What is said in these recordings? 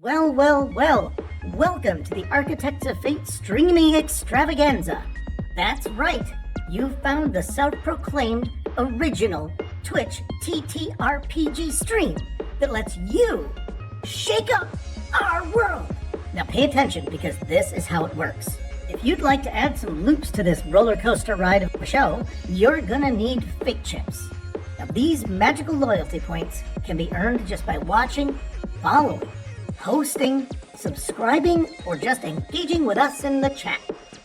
Well, well, well, welcome to the Architects of Fate streaming extravaganza. That's right, you've found the self-proclaimed original Twitch TTRPG stream that lets you shake up our world. Now pay attention because this is how it works. If you'd like to add some loops to this roller coaster ride of a show, you're gonna need fate chips. Now these magical loyalty points can be earned just by watching, following, hosting, subscribing, or just engaging with us in the chat.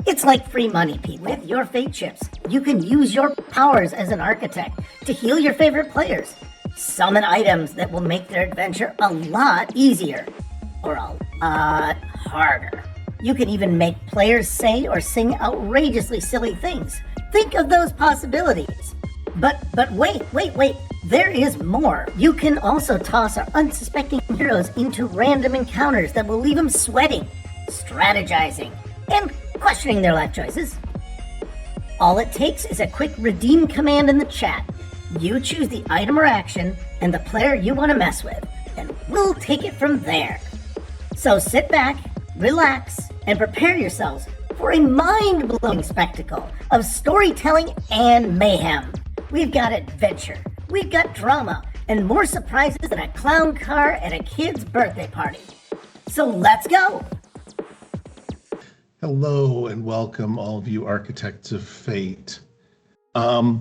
It's like free money, Pete. With your fate chips, you can use your powers as an architect to heal your favorite players, summon items that will make their adventure a lot easier, or a lot harder. You can even make players say or sing outrageously silly things. Think of those possibilities. But wait. There is more. You can also toss our unsuspecting heroes into random encounters that will leave them sweating, strategizing, and questioning their life choices. All it takes is a quick redeem command in the chat. You choose the item or action and the player you want to mess with, and we'll take it from there. So sit back, relax, and prepare yourselves for a mind-blowing spectacle of storytelling and mayhem. We've got adventure, we've got drama, and more surprises than a clown car at a kid's birthday party. So let's go! Hello and welcome, all of you Architects of Fate. I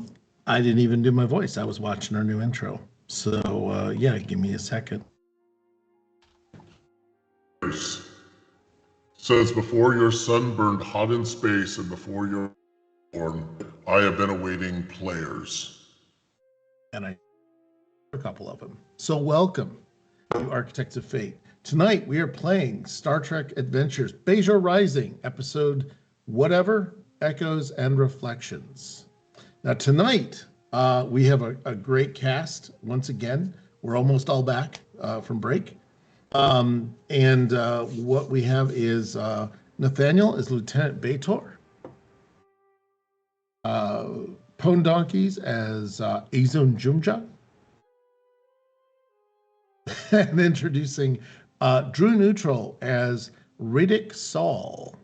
didn't even do my voice. I was watching our new intro. So, yeah, give me a second. Says, before your sun burned hot in space and before your born, I have been awaiting players. And I a couple of them. So welcome, you Architects of Fate. Tonight we are playing Star Trek Adventures Bajor Rising, episode whatever, Echoes and Reflections. Now tonight we have a great cast once again. We're almost all back from break. And what we have is Nathaniel is Lieutenant Bajor. Pone Donkeys as Azon Jumja. And introducing Drew Neutral as Riddick Saul.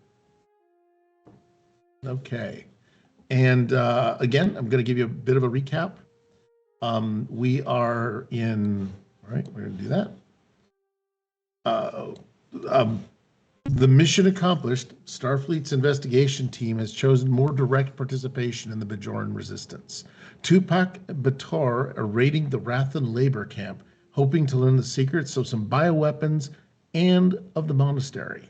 Okay. And again, I'm going to give you a bit of a recap. We are in, all right, we're going to do that. The mission accomplished, Starfleet's investigation team has chosen more direct participation in the Bajoran resistance. Tupac Bajor are raiding the Rathan labor camp, hoping to learn the secrets of some bioweapons and of the monastery.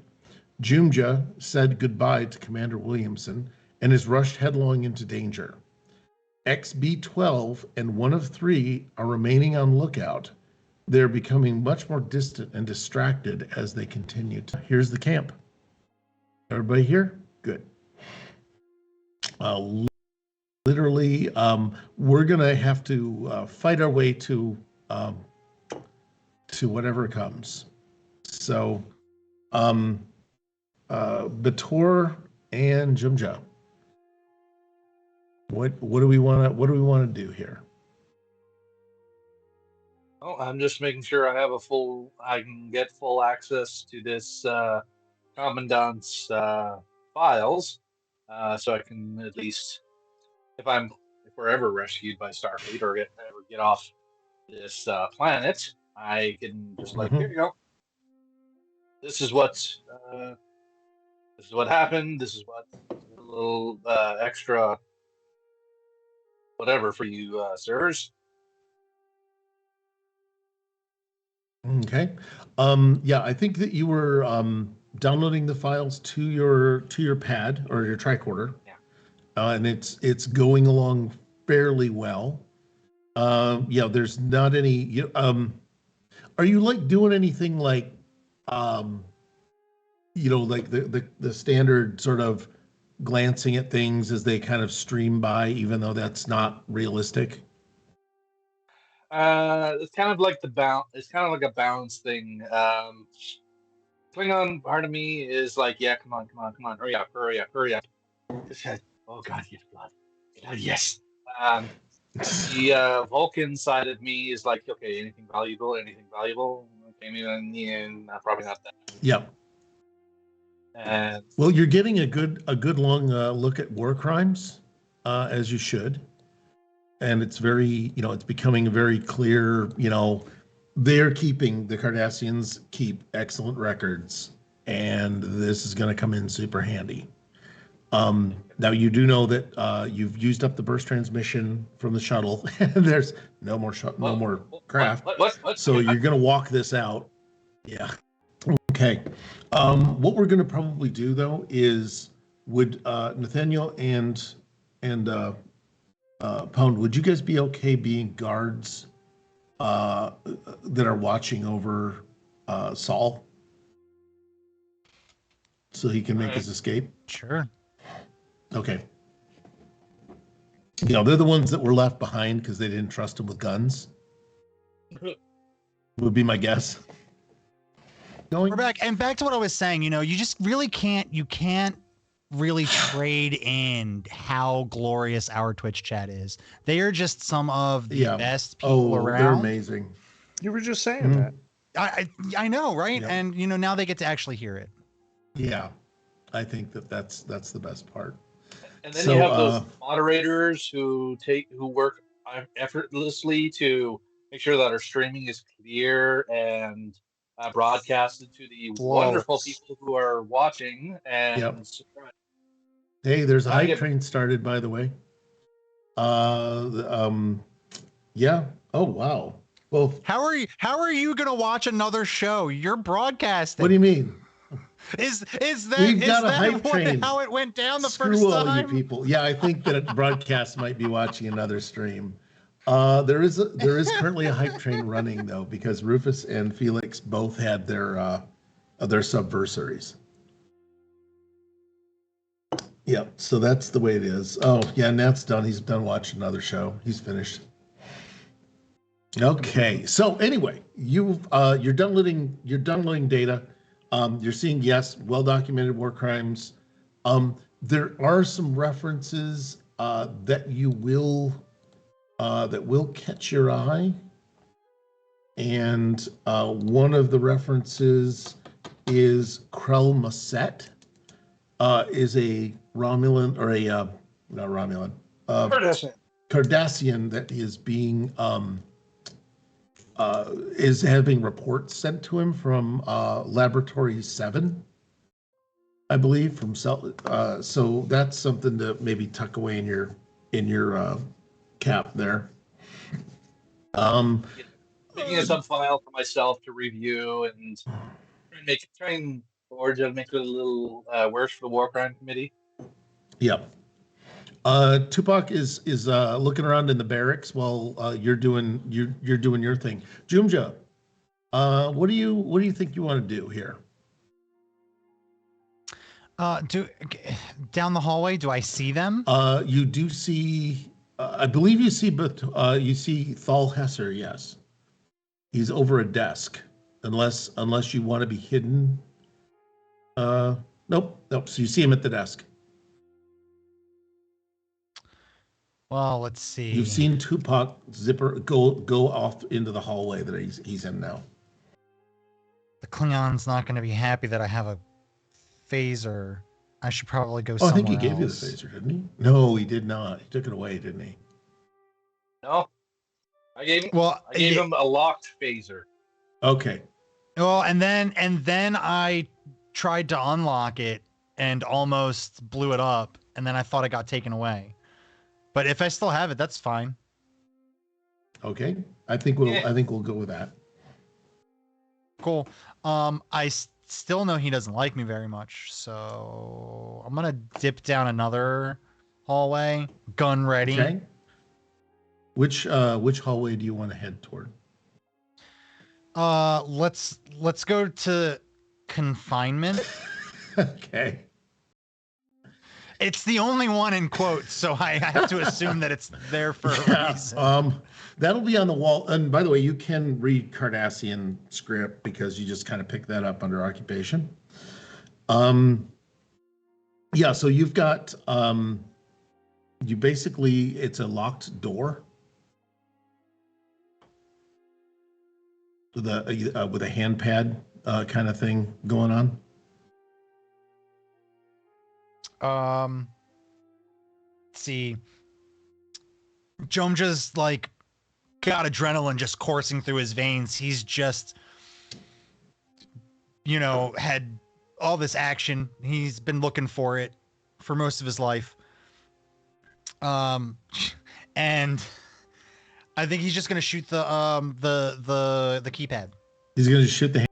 Jumja said goodbye to Commander Williamson and is rushed headlong into danger. XB-12 and one of three are remaining on lookout. They're becoming much more distant and distracted as they continue. Here's the camp. Everybody here? Good. Literally, we're going to have to fight our way to whatever comes. So, Bajor and Jumja. What do we want to do here? Oh, I'm just making sure I can get full access to this commandant's files, so I can at least, if we're ever rescued by Starfleet or ever get off this planet, I can just here you go. This is what happened. This is what a little extra whatever for you, sirs. Okay. Yeah, I think that you were downloading the files to your pad or your tricorder. Yeah. And it's going along fairly well. Yeah, there's not any are you like doing anything like like the standard sort of glancing at things as they kind of stream by, even though that's not realistic? It's kind of like it's kind of like a balance thing. Klingon part of me is like, yeah, come on, hurry up. Oh God, yes, blood. God, yes. The Vulcan side of me is like, okay, anything valuable? Okay, maybe probably not that. Yep. And Well, you're getting a good long look at war crimes, as you should, and it's very, it's becoming very clear. The Cardassians keep excellent records, and this is going to come in super handy. Now you do know that you've used up the burst transmission from the shuttle, and there's no more craft. What? So you're going to walk this out. Yeah. Okay. What we're going to probably do though is would Nathaniel and Pound, would you guys be okay being guards that are watching over Saul so he can make his escape? Sure. Okay. They're the ones that were left behind because they didn't trust him with guns. Would be my guess. We're back to what I was saying. You just really can't really trade in how glorious our Twitch chat is. They are just some of the best people around. They're amazing. You were just saying that. I know, right? Yep. And now they get to actually hear it. Yeah, I think that's the best part. And then you have those moderators who work effortlessly to make sure that our streaming is clear and broadcasted to the wonderful people who are watching. And hey, there's a hype train started, by the way. Yeah. Oh wow. Well, how are you gonna watch another show? You're broadcasting. What do you mean? Is that We've got a hype train. How it went down the Screw first time? all you people. Yeah, I think that broadcast might be watching another stream. There is currently a hype train running though, because Rufus and Felix both had their subversaries. Yep. So that's the way it is. Oh yeah, Nat's done. He's done watching another show. He's finished. Okay. So anyway, you're downloading data. You're seeing well-documented war crimes. There are some references that will catch your eye, and one of the references is Krell Masset, is a Romulan or not Romulan, Cardassian that is being is having reports sent to him from Laboratory 7, I believe, from so that's something to maybe tuck away in your cap there. Making a sub file for myself to review and try and forge it, make it a little worse for the War Crime Committee. Yep. Tupac is looking around in the barracks while you're doing your thing. Jumja, what do you think you want to do here? Down the hallway, do I see them? You do see. I believe you see, but you see Thal Hesser. Yes, he's over a desk. Unless you want to be hidden. Nope. So you see him at the desk. Well, let's see. You've seen Tupac zipper go off into the hallway that he's in now. The Klingon's not going to be happy that I have a phaser. I should probably go somewhere I think he gave you the phaser, didn't he? No, he did not. He took it away, didn't he? No. I gave him a locked phaser. Okay. Well, and then I tried to unlock it and almost blew it up, and then I thought it got taken away. But if I still have it, that's fine. Okay. I think we'll go with that. Cool. I still know he doesn't like me very much, so I'm gonna dip down another hallway, gun ready. Okay. Which hallway do you want to head toward? Let's go to confinement. Okay. It's the only one in quotes, so I have to assume that it's there for a reason. That'll be on the wall. And by the way, you can read Cardassian script because you just kind of pick that up under occupation. Yeah, so you've got it's a locked door. with a hand pad kind of thing going on? Let's see. Jomja's like got adrenaline just coursing through his veins. He's just, had all this action. He's been looking for it for most of his life. And I think he's just gonna shoot the keypad. He's going to shoot the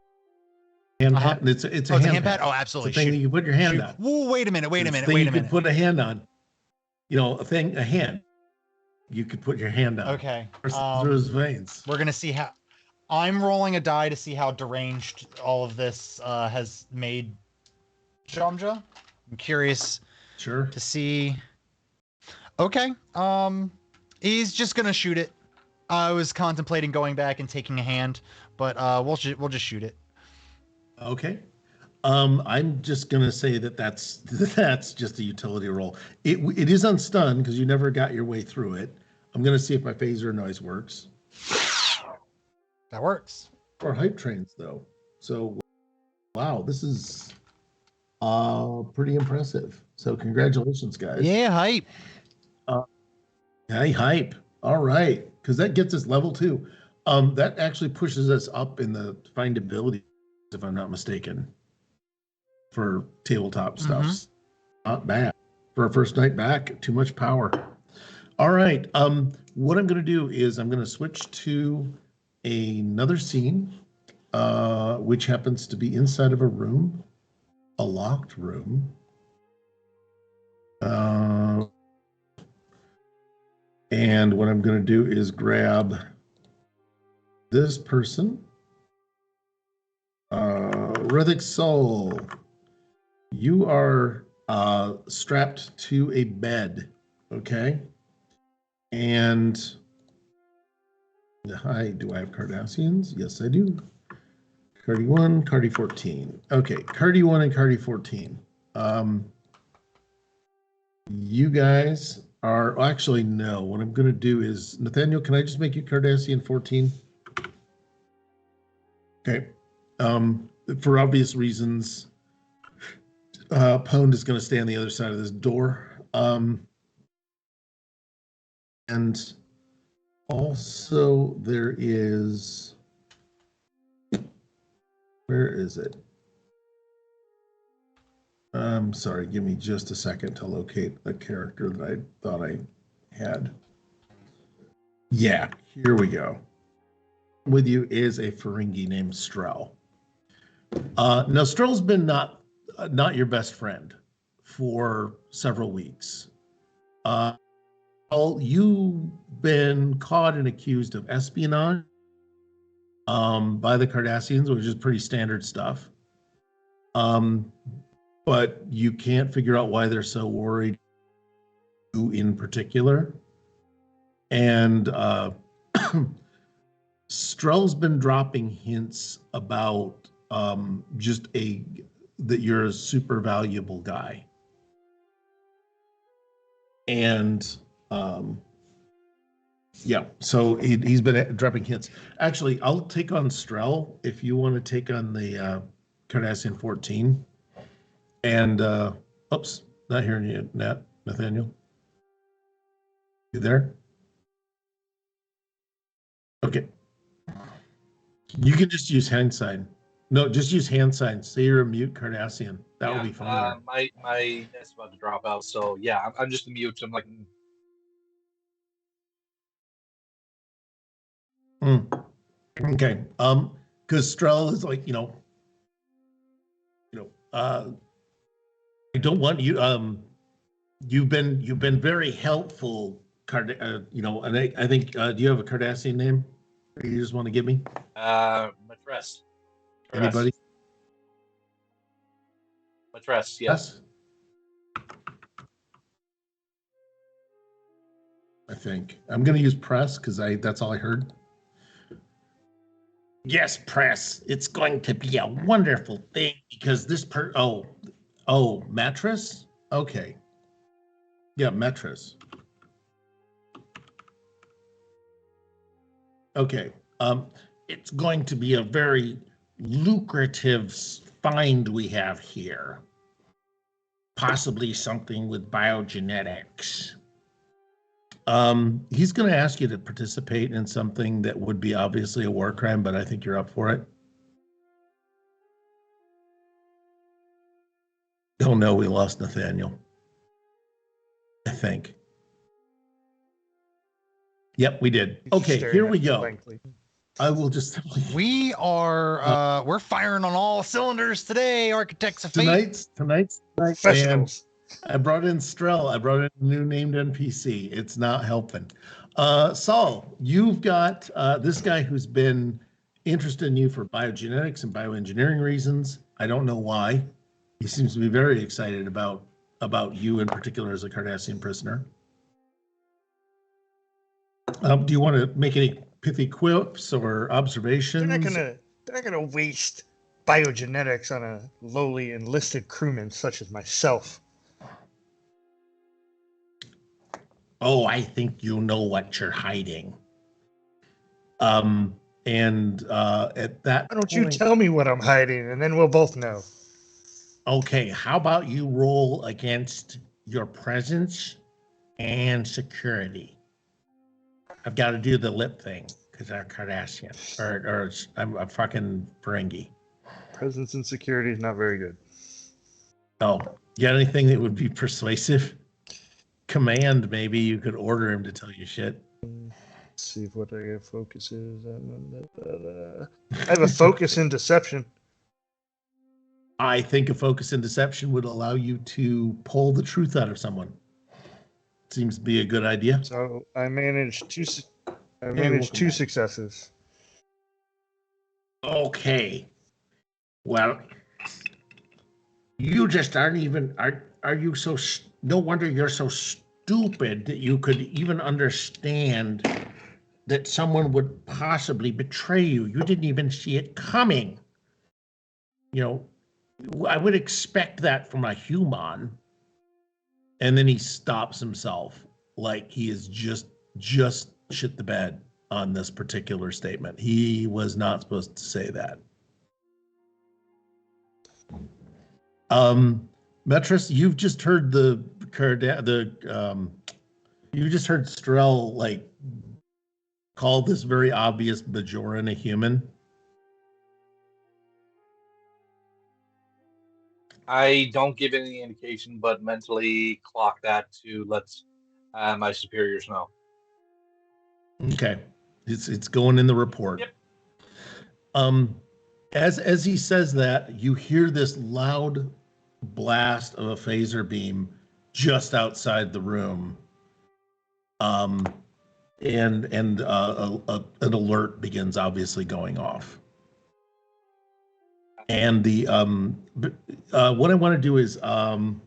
hand pad. And it's a hand pad. Oh, absolutely. It's a thing that you put your hand on. Whoa, wait a minute. You could put a hand on. A hand. You could put your hand on. Okay. Through his veins. We're gonna see how. I'm rolling a die to see how deranged all of this has made Jomja. I'm curious. Sure. To see. Okay. He's just gonna shoot it. I was contemplating going back and taking a hand, but we'll just shoot it. Okay. I'm just gonna say that's just a utility roll. It is on stun because you never got your way through it. I'm gonna see if my phaser noise works. That works. Or hype trains though. So, wow, this is pretty impressive. So congratulations, guys. Yeah, hype. Hey, hype. All right, because that gets us level 2. That actually pushes us up in the findability, if I'm not mistaken, for tabletop stuff. Not bad for a first night back. Too much power. All right. What I'm going to do is I'm going to switch to another scene, which happens to be inside of a room, a locked room. And what I'm going to do is grab this person, Rhythmic Soul. You are strapped to a bed, okay? And hi, do I have Cardassians? Yes, I do. Cardi 1, Cardi 14. Okay, Cardi 1 and Cardi 14. You guys are actually no. What I'm going to do is Nathaniel. Can I just make you Cardassian 14? Okay. For obvious reasons, Pwned is going to stay on the other side of this door. And also there is, where is it? I'm sorry, give me just a second to locate the character that I thought I had. Yeah, here we go. With you is a Ferengi named Strel. Now, Strel's been not your best friend for several weeks. You've been caught and accused of espionage by the Cardassians, which is pretty standard stuff. But you can't figure out why they're so worried, who in particular. And Strel's been dropping hints about that you're a super valuable guy. And yeah, so he's been dropping hints. Actually, I'll take on Strel if you want to take on the Cardassian 14. And oops, not hearing you, Nathaniel. You there? Okay. You can just use hand sign. No, just use hand sign. Say you're a mute Cardassian. That would be fun. My net's about to drop out, so yeah, I'm just a mute. I'm like. Okay. Because Strel is like, I don't want you. You've been very helpful, and I think. Do you have a Cardassian name? Or you just want to give me? Matress. Anybody? Matress. Yes. I think I'm going to use press because that's all I heard. Yes, press. It's going to be a wonderful thing because this mattress? Okay. Yeah, mattress. Okay. it's going to be a very lucrative find we have here. Possibly something with biogenetics. He's going to ask you to participate in something that would be obviously a war crime, but I think you're up for it. Oh no, we lost Nathaniel. I think. Yep, we did. Okay, here we go. Blankly. I will just. We are we're firing on all cylinders today, Architects of Fate. Tonight's professionals. I brought in Strel. I brought in a new named NPC. It's not helping. Saul, you've got this guy who's been interested in you for biogenetics and bioengineering reasons. I don't know why. He seems to be very excited about you in particular as a Cardassian prisoner. Do you want to make any pithy quips or observations? They're not gonna waste biogenetics on a lowly enlisted crewman such as myself. Oh, I think you know what you're hiding. At that Why don't you tell me what I'm hiding, and then we'll both know. Okay, how about you roll against your presence and security? I've got to do the lip thing because I'm Cardassian, or I'm a fucking Ferengi. Presence and security is not very good. Oh, you got anything that would be persuasive? Command, maybe you could order him to tell you shit. Let's see what I got. Focus is. I have a focus in deception. I think a focus in deception would allow you to pull the truth out of someone. Seems to be a good idea. So I managed two successes. Okay. Well, you just aren't even. Are you so? No wonder you're so stupid that you could even understand that someone would possibly betray you. You didn't even see it coming. You know, I would expect that from a human. And then he stops himself like he is just shit the bed on this particular statement. He was not supposed to say that. Metris, you've just heard you just heard Strel like call this very obvious Bajoran a human. I don't give any indication, but mentally clock that to let my superiors know. Okay, it's going in the report. Yep. As he says that, you hear this loud blast of a phaser beam just outside the room, and an alert begins obviously going off. And the what I want to do is, Pone,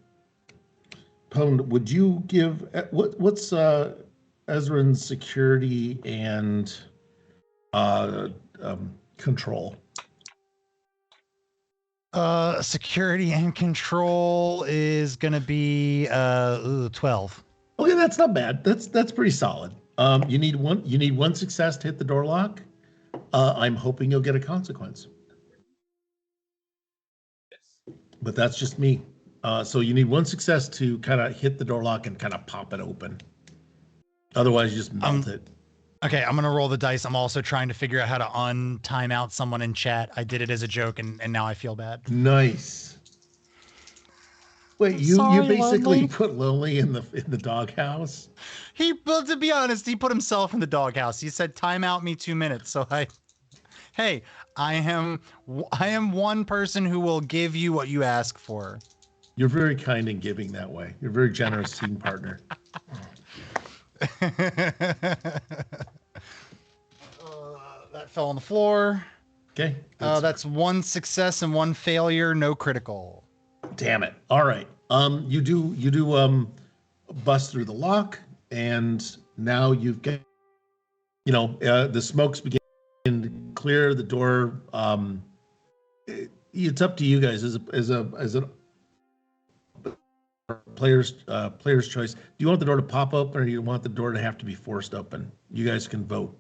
would you give what's Ezran's security and control? Security and control is gonna be 12. Okay, that's not bad. That's pretty solid. You need one success to hit the door lock. I'm hoping you'll get a consequence. But that's just me. So you need one success to kind of hit the door lock and kind of pop it open. Otherwise, you just melt it. Okay, I'm gonna roll the dice. I'm also trying to figure out how to untime out someone in chat. I did it as a joke, and now I feel bad. Nice. Wait, you basically Lonely. put Lonely in the doghouse? Well, to be honest, he put himself in the doghouse. He said, "Time out me 2 minutes." So hey, I am one person who will give you what you ask for. You're very kind and giving that way. You're a very generous team partner. That fell on the floor. Okay. That's one success and one failure, no critical. Damn it. All right. You do bust through the lock, and now you've got, the smokes begin to clear the door. It's up to you guys as a player's choice. Do you want the door to pop open, or do you want the door to have to be forced open? You guys can vote.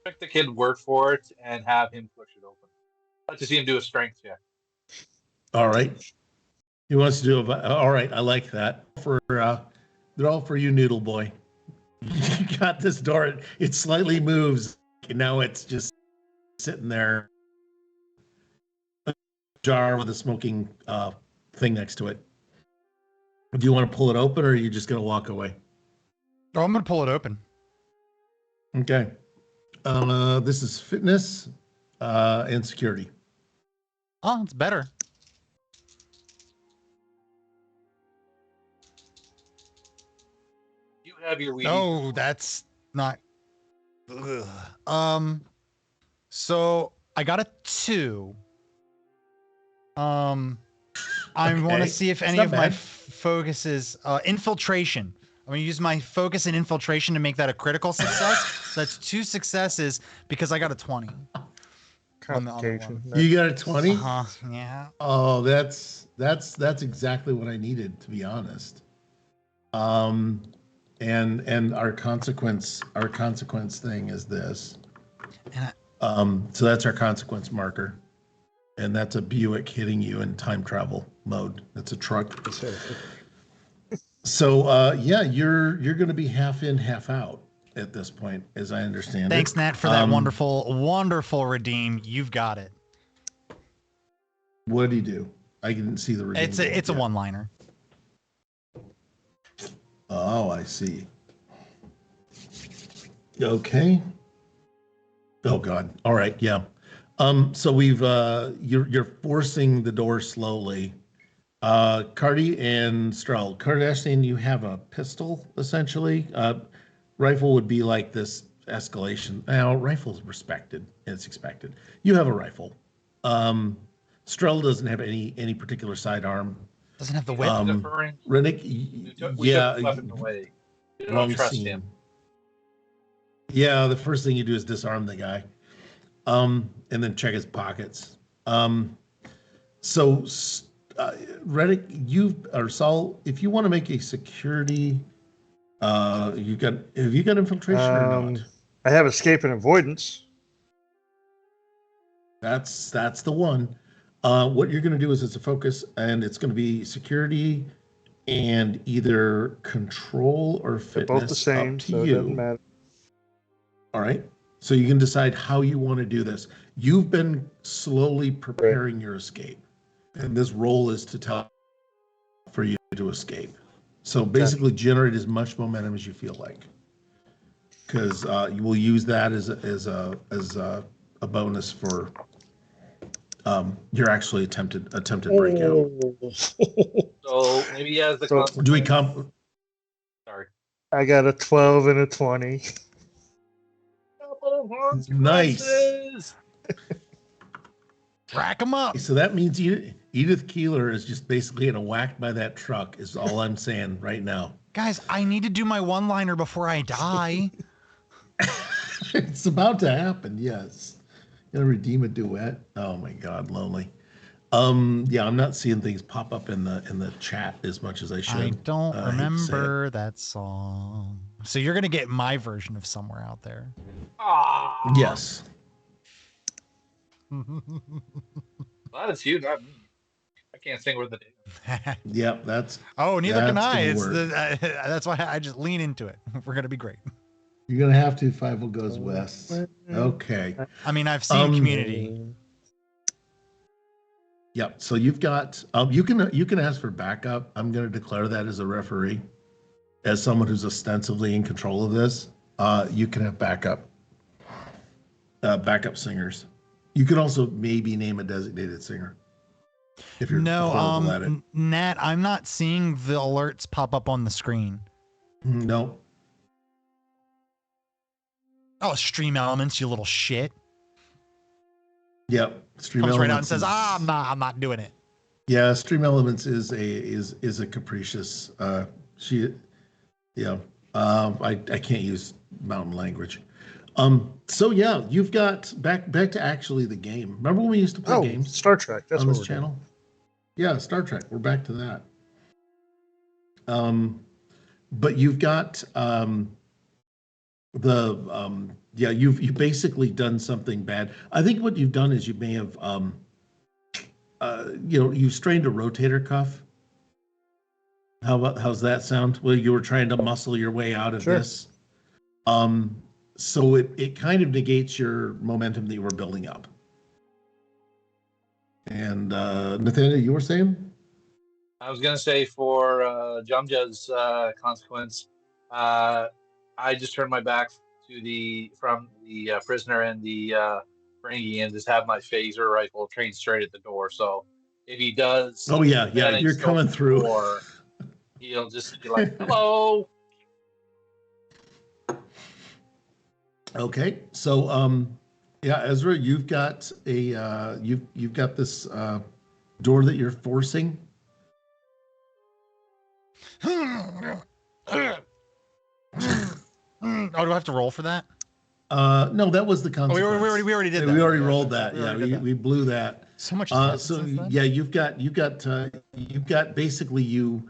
Expect the kid work for it and have him push it open. I'd like to see him do a strength check. All right. He wants to do a. All right, I like that. They're all for you, Noodle Boy. You got this door. It slightly moves, and now it's just sitting there. A jar with a smoking thing next to it. Do you want to pull it open, or are you just going to walk away? Oh, I'm gonna pull it open. Okay. This is fitness and security. Oh, it's better. You have your Wheaties. No, that's not. Ugh. So I got a 2. I want to see if It's any not of my bad. focuses infiltration. I'm gonna use my focus and infiltration to make that a critical success. So that's 2 successes because I got a 20. On the other Complication. You got a 20? Yeah. Oh, that's exactly what I needed, to be honest. And our consequence thing is this. So that's our consequence marker, and that's a Buick hitting you in time travel mode. That's a truck. So yeah, you're going to be half in, half out at this point, as I understand Thanks, it. Nat, for that wonderful redeem. You've got it. What did he do? I didn't see the redeem. It's a one-liner. Oh, I see. Okay. Oh God. All right. Yeah. So we've you're forcing the door slowly. Cardi and Stroll. Kardashian, you have a pistol essentially. Rifle would be like this escalation. Now, rifle's respected. It's expected. You have a rifle. Stroll doesn't have any particular sidearm. Doesn't have the whip. Rennick, We took yeah, the weapon away. You don't wrong trust scene. him. Yeah, the first thing you do is disarm the guy, and then check his pockets. So, Reddick, Saul, if you want to make a security, have you got infiltration or not? I have escape and avoidance. That's the one. What you're going to do is it's a focus, and it's going to be security and either control or fitness. They're both the same, up to so you. it doesn't matter. All right. So you can decide how you want to do this. You've been slowly preparing your escape, and this role is to tell for you to escape. So basically, generate as much momentum as you feel like, because you will use that as a bonus for your actually attempted breakout. So maybe he has the So- consequence. Do we come? Sorry. I got a 12 and a 20. Nice. Rack them up. So that means Edith Keeler is just basically getting whacked by that truck. Is all I'm saying right now. Guys, I need to do my one-liner before I die. It's about to happen. Yes. Gonna redeem a duet. Oh my God, lonely. Yeah, I'm not seeing things pop up in the chat as much as I should. I don't I hate to say remember that song. So you're gonna get my version of Somewhere Out There. Ah, it. Yes. Glad it's you, not me. I can't sing with the day. Yep. That's. Oh, neither can That's I. gonna It's work. that's why I just lean into it. We're gonna be great. You're gonna have to. Five goes west. Okay. I mean, I've seen Community. Yep. So you've got. You can ask for backup. I'm gonna declare that as a referee, as someone who's ostensibly in control of this. You can have backup. Backup singers. You can also maybe name a designated singer. If you're horrible at it. Nat, I'm not seeing the alerts pop up on the screen. No. Oh, Stream Elements, you little shit. Yep. Stream Comes right out and Elements says, is- I'm not doing it. Yeah, Stream Elements is a capricious. I can't use mountain language. So yeah, you've got back to actually the game. Remember when we used to play games Star Trek. That's on what this we're channel? Yeah, Star Trek. We're back to that. But you've got you've basically done something bad. I think what you've done is you may have you strained a rotator cuff. How's that sound? Well, you were trying to muscle your way out of Sure. this. So it kind of negates your momentum that you were building up. And Nathaniel, you were saying? I was gonna say for Jumja's consequence, I just turned my back from the prisoner and the Ferengi and just have my phaser rifle trained straight at the door. So if he does, Oh yeah, manage you're to coming open the through. door, he'll just be like, "Hello." Okay, so yeah, Ezra, you've got you've got this door that you're forcing. Oh, do I have to roll for that? No, that was the Oh, consequence. we already did Yeah, that. we already rolled that. We Yeah, already did we that. blew that. So much has happened So since then. yeah, you've got basically you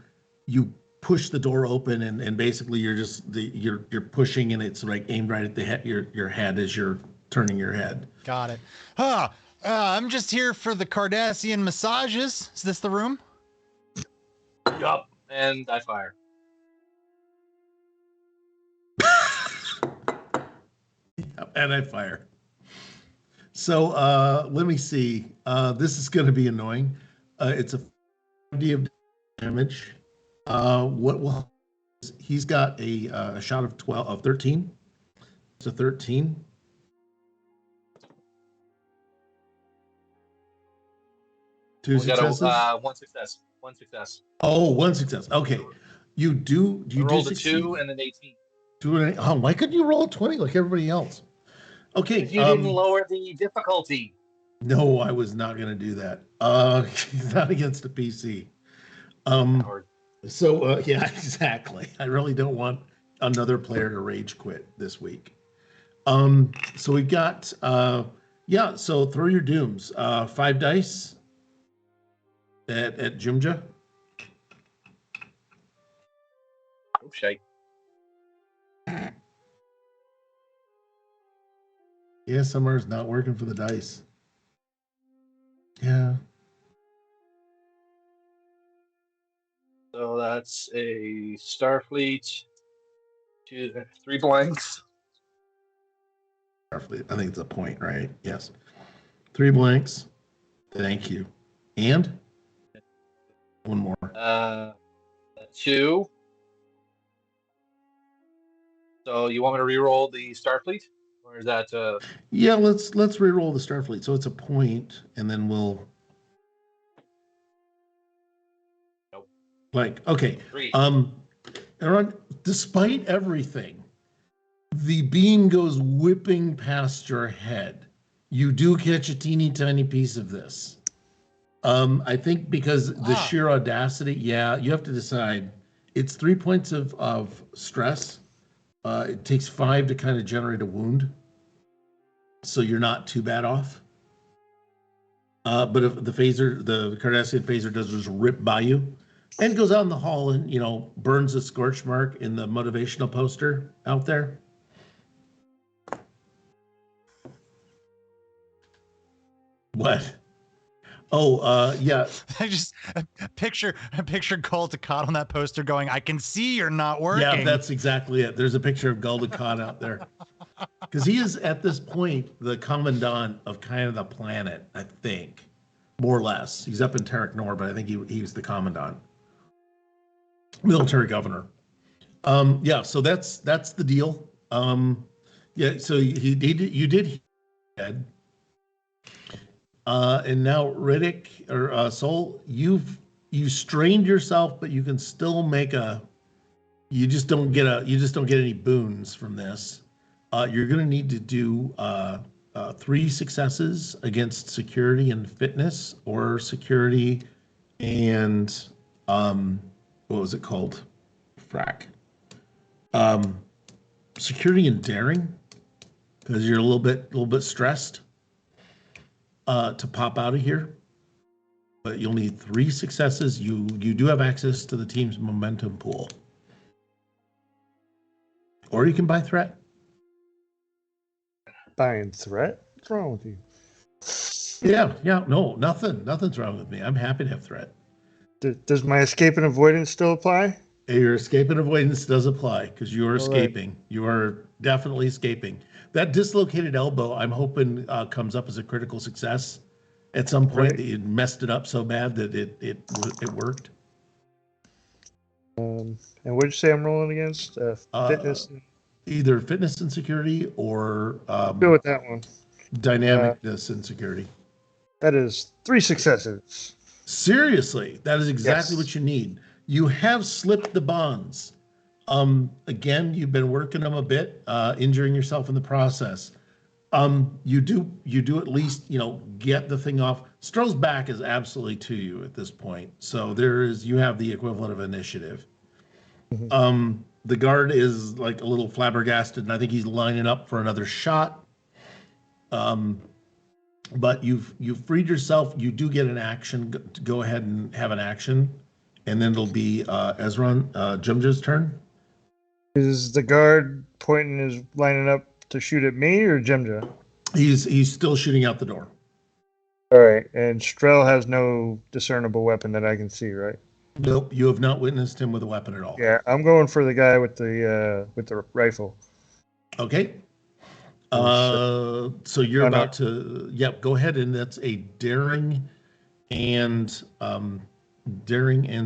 push the door open and basically you're pushing and it's like aimed right at the head your head as you're turning your head. Got it. I'm just here for the Cardassian massages. Is this the room? Yup, and I fire. And I fire. So let me see. This is going to be annoying. It's a 50 of damage. What will he's got a shot of 13. It's a 13. Two We got successes. one success. One success. Oh, one success. Okay. You do I rolled a succeed? 2 and an 18. Oh, why couldn't you roll a 20 like everybody else? Okay. If you didn't lower the difficulty. No, I was not going to do that. Not against a PC. So yeah, exactly. I really don't want another player to rage quit this week. So we've got yeah. So throw your dooms. 5 dice at Jumja. Oh shit. Yeah, Summer's not working for the dice. Yeah. So that's a Starfleet. 3 blanks. Starfleet. I think it's a point, right? Yes. 3 blanks. Thank you. And one more. 2. So you want me to re-roll the Starfleet, or is that? Yeah, let's re-roll the Starfleet. So it's a point, and then we'll. Nope. Like okay. 3. Aaron, despite everything, the beam goes whipping past your head. You do catch a teeny tiny piece of this. I think because the sheer audacity, yeah, you have to decide. It's 3 points of stress. It takes 5 to kind of generate a wound. So you're not too bad off. But if the Cardassian phaser does just rip by you and goes out in the hall and, burns a scorch mark in the motivational poster out there. What? Oh, yeah. I just picture Gul Dukat on that poster going, I can see you're not working. Yeah, that's exactly it. There's a picture of Gul Dukat out there. Because he is, at this point, the commandant of kind of the planet, I think. More or less. He's up in Tarek Nor, but I think he's the commandant. Military governor. Yeah, so that's the deal. Yeah, so you did head. And now Riddick or Soul, you strained yourself, but you can still make you just don't get any boons from this. You're going to need to do 3 successes against security and fitness, or security and what was it called? Frack. Security and daring, because you're a little bit stressed to pop out of here. But you'll need 3 successes. You do have access to the team's momentum pool, or you can buy threat. buying threat? What's wrong with you? Yeah, no, nothing's wrong with me. I'm happy to have threat. Does my escape and avoidance still apply? Your escape and avoidance does apply because you are All right. escaping. You are definitely escaping. That dislocated elbow, I'm hoping, comes up as a critical success at some point Right. that you messed it up so bad that it worked. And what did you say I'm rolling against? Fitness. Either fitness insecurity or Go with that one. dynamicness insecurity. That is 3 successes. Seriously, that is exactly Yes. what you need. You have slipped the bonds. Again, you've been working them a bit, injuring yourself in the process. You do at least, get the thing off. Stroh's back is absolutely to you at this point. So you have the equivalent of initiative. Mhm. The guard is like a little flabbergasted, and I think he's lining up for another shot. But you've freed yourself. You do get an action. Go ahead and have an action, and then it'll be Ezron, Jumja's turn. Is the guard lining up to shoot at me or Jimja? He's still shooting out the door. All right, and Strel has no discernible weapon that I can see, right? Nope, you have not witnessed him with a weapon at all. Yeah, I'm going for the guy with the rifle. Okay. Yes, So you're no. about to. Yep. Go ahead, and that's a daring and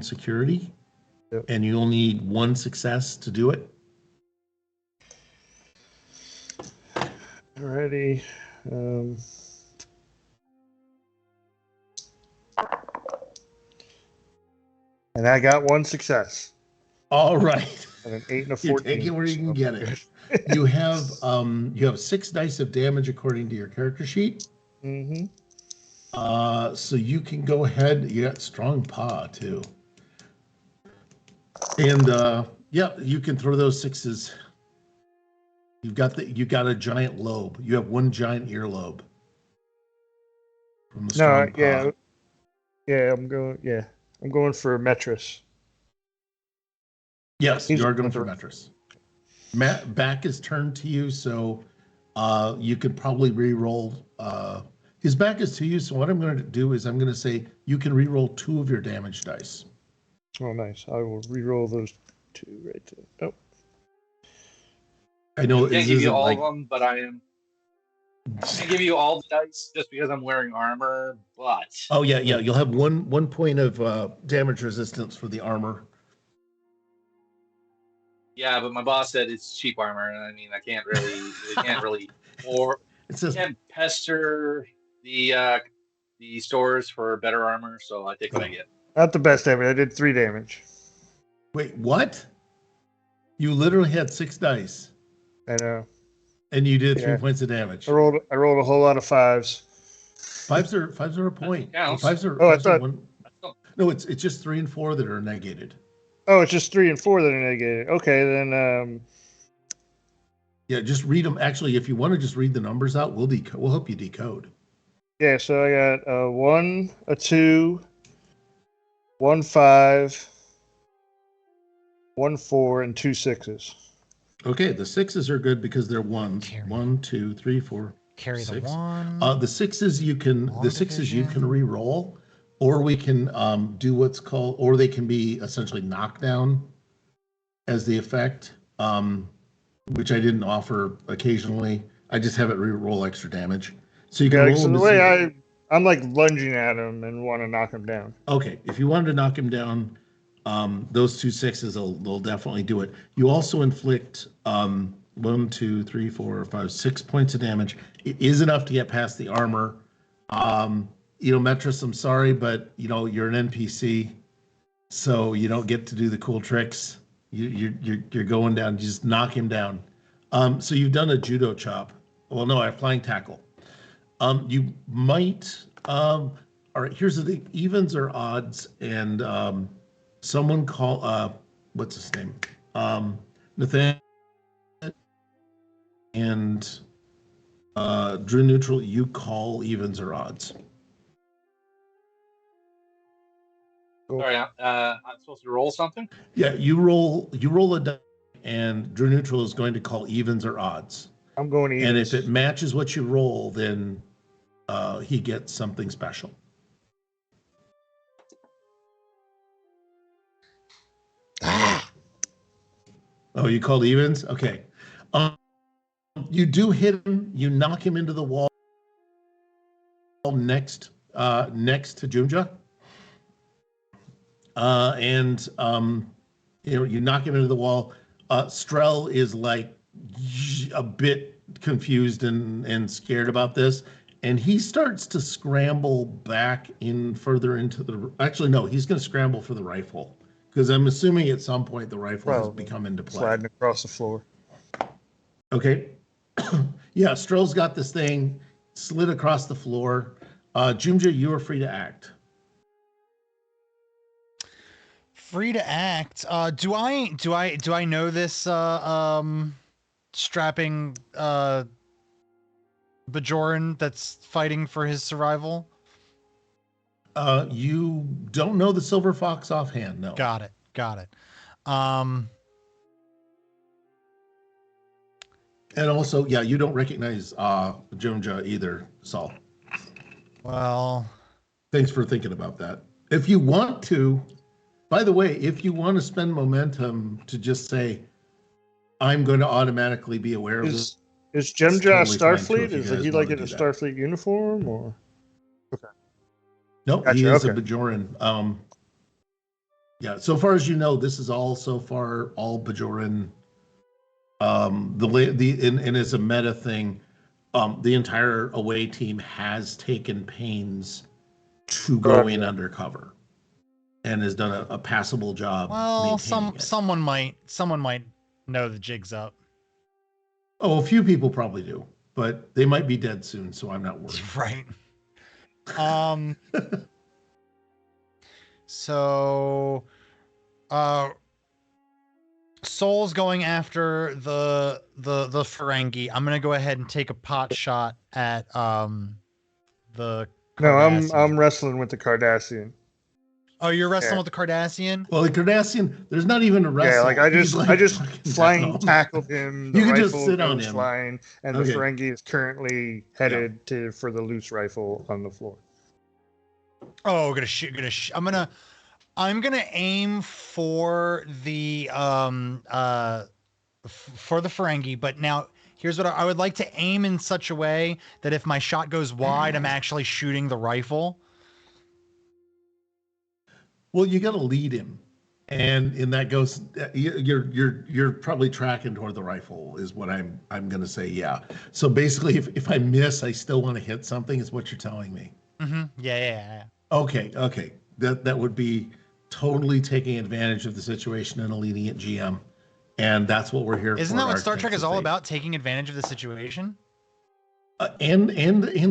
security, Yep. and you'll need 1 success to do it. Alrighty. And I got 1 success. All right. And an 8 and a 14. You take it where you can get it. You have 6 dice of damage according to your character sheet. Mm-hmm. So you can go ahead. You got strong paw too, and you can throw those 6s. You got a giant lobe. You have 1 giant earlobe from the strong paw. I'm going for Metris. Yes, He's you are going for going Metris. Matt, back is turned to you, so you could probably re-roll. His back is to you, so what I'm going to do is I'm going to say you can re-roll 2 of your damage dice. Oh, nice. I will re-roll those 2 right there. Oh. I know I can't give you all of them, but I can give you all the dice just because I'm wearing armor. But oh yeah, you'll have one point of damage resistance for the armor. yeah, but my boss said it's cheap armor, and I mean I can't really can't pester the stores for better armor, so I take what I get. Not the best damage. I did 3 damage. Wait, what? You literally had 6 dice. I know. And you did 3 points of damage. I rolled a whole lot of 5s. 5s are a point. Counts. 5s are. Oh, I 5s thought. are 1. No, it's just 3 and 4 that are negated. Oh, it's just 3 and 4 that are negated. Okay, then. Yeah, just read them. Actually, if you want to just read the numbers out, we'll help you decode. Yeah, so I got a 1, a 2, 1 5, 1 4, and 2 6s. Okay, the 6s are good because they're 1s. Carry. 1, 2, 3, 4. Carry 6. the 1. The 6s you can re-roll, or we can do what's called, or they can be essentially knockdown as the effect, which I didn't offer occasionally. I just have it re-roll extra damage. So you can roll So them the as way I'm like lunging at him and want to knock him down. Okay, if you wanted to knock him down, those 2 6s they'll definitely do it. You also inflict 1, 2, 3, 4, 5, 6 points of damage. It is enough to get past the armor. Metris, I'm sorry, but you're an NPC, so you don't get to do the cool tricks. You're going down. You just knock him down. So you've done a judo chop. Well, no, a flying tackle. You might. All right. Here's the thing: evens or odds, and someone call. What's his name? Nathan and Drew Neutral. You call evens or odds. Sorry, I'm supposed to roll something? Yeah, you roll a die, and Drew Neutral is going to call evens or odds. I'm going to And evens. if it matches what you roll, then he gets something special. Oh, you called evens? Okay. You do hit him. You knock him into the wall next to Jumja. You knock him into the wall. Strel is like a bit confused and scared about this. And he starts to scramble back in further into the. Actually, no, he's going to scramble for the rifle because I'm assuming at some point the rifle has become into play. Sliding across the floor. Okay. Yeah, Strel's got this thing slid across the floor. Jumja, you are free to act. Free to act. Do I know this strapping Bajoran that's fighting for his survival? You don't know the Silver Fox offhand, no. Got it. And also, yeah, you don't recognize Jumja either, Saul. Well, thanks for thinking about that. If you want to, by the way, if you want to spend momentum to just say, I'm going to automatically be aware of this. Is Jumja totally Starfleet? Is he like in a Starfleet uniform or? Okay. No, gotcha, he is a Bajoran. Yeah, so far as you know, this is all so far all Bajoran. And as a meta thing, the entire away team has taken pains to go in undercover, and has done a passable job. Well, someone might know the jig's up. Oh, a few people probably do, but they might be dead soon, so I'm not worried. Right. So, Soul's going after the Ferengi. I'm gonna go ahead and take a pot shot at the Cardassian. No, I'm wrestling with the Cardassian. Oh, you're wrestling with the Cardassian? Well, the Cardassian, there's not even a wrestle. Yeah, like I just flying tackled him. The you can rifle just sit on him. Flying, and the Ferengi is currently headed for the loose rifle on the floor. Oh, gonna shoot. I'm gonna aim for the Ferengi, but now here's what I would like to aim in such a way that if my shot goes wide, I'm actually shooting the rifle. Well, you got to lead him, and that goes. You're probably tracking toward the rifle, is what I'm going to say. Yeah. So basically, if I miss, I still want to hit something. Is what you're telling me. Mm-hmm. Yeah. Okay. That would be totally taking advantage of the situation and a lenient GM, and that's what we're here for. Isn't that what Star Trek is all about? Taking advantage of the situation. And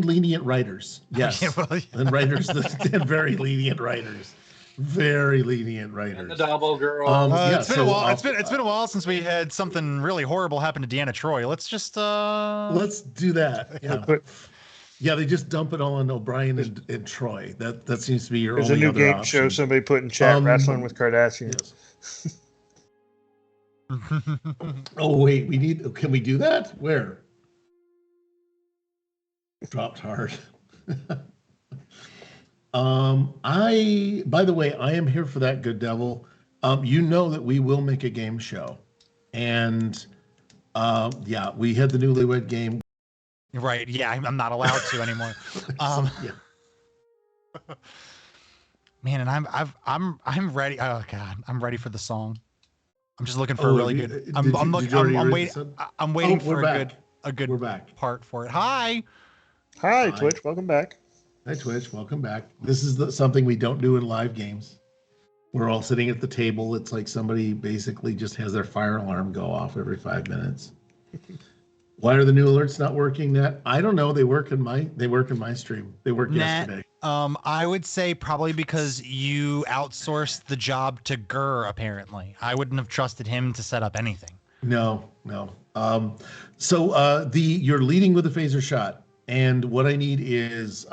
lenient writers, yes, and writers and very lenient writers. Very lenient writers. And the Double Girl. It's been a while. It's been a while since we had something really horrible happen to Deanna Troi. Let's just let's do that. Yeah. Yeah, they just dump it all on O'Brien and Troy. That seems to be your only other option. There's a new game show somebody put in chat, wrestling with Kardashians. Yes. Oh wait, can we do that? Where? Dropped hard. By the way, I am here for that, good devil. You know that we will make a game show, and we had the Newlywed Game. Right. Yeah, I'm not allowed to anymore. Man, and I'm ready. Oh God, I'm ready for the song. I'm just looking for a really good. I'm waiting for a good part for it. Hi, Twitch. Welcome back. Hi, Twitch. Welcome back. This is something we don't do in live games. We're all sitting at the table. It's like somebody basically just has their fire alarm go off every 5 minutes. Why are the new alerts not working? I don't know. They work in my stream. They worked yesterday. I would say probably because you outsourced the job to Gurr. Apparently, I wouldn't have trusted him to set up anything. No. So you're leading with a phaser shot. And what I need is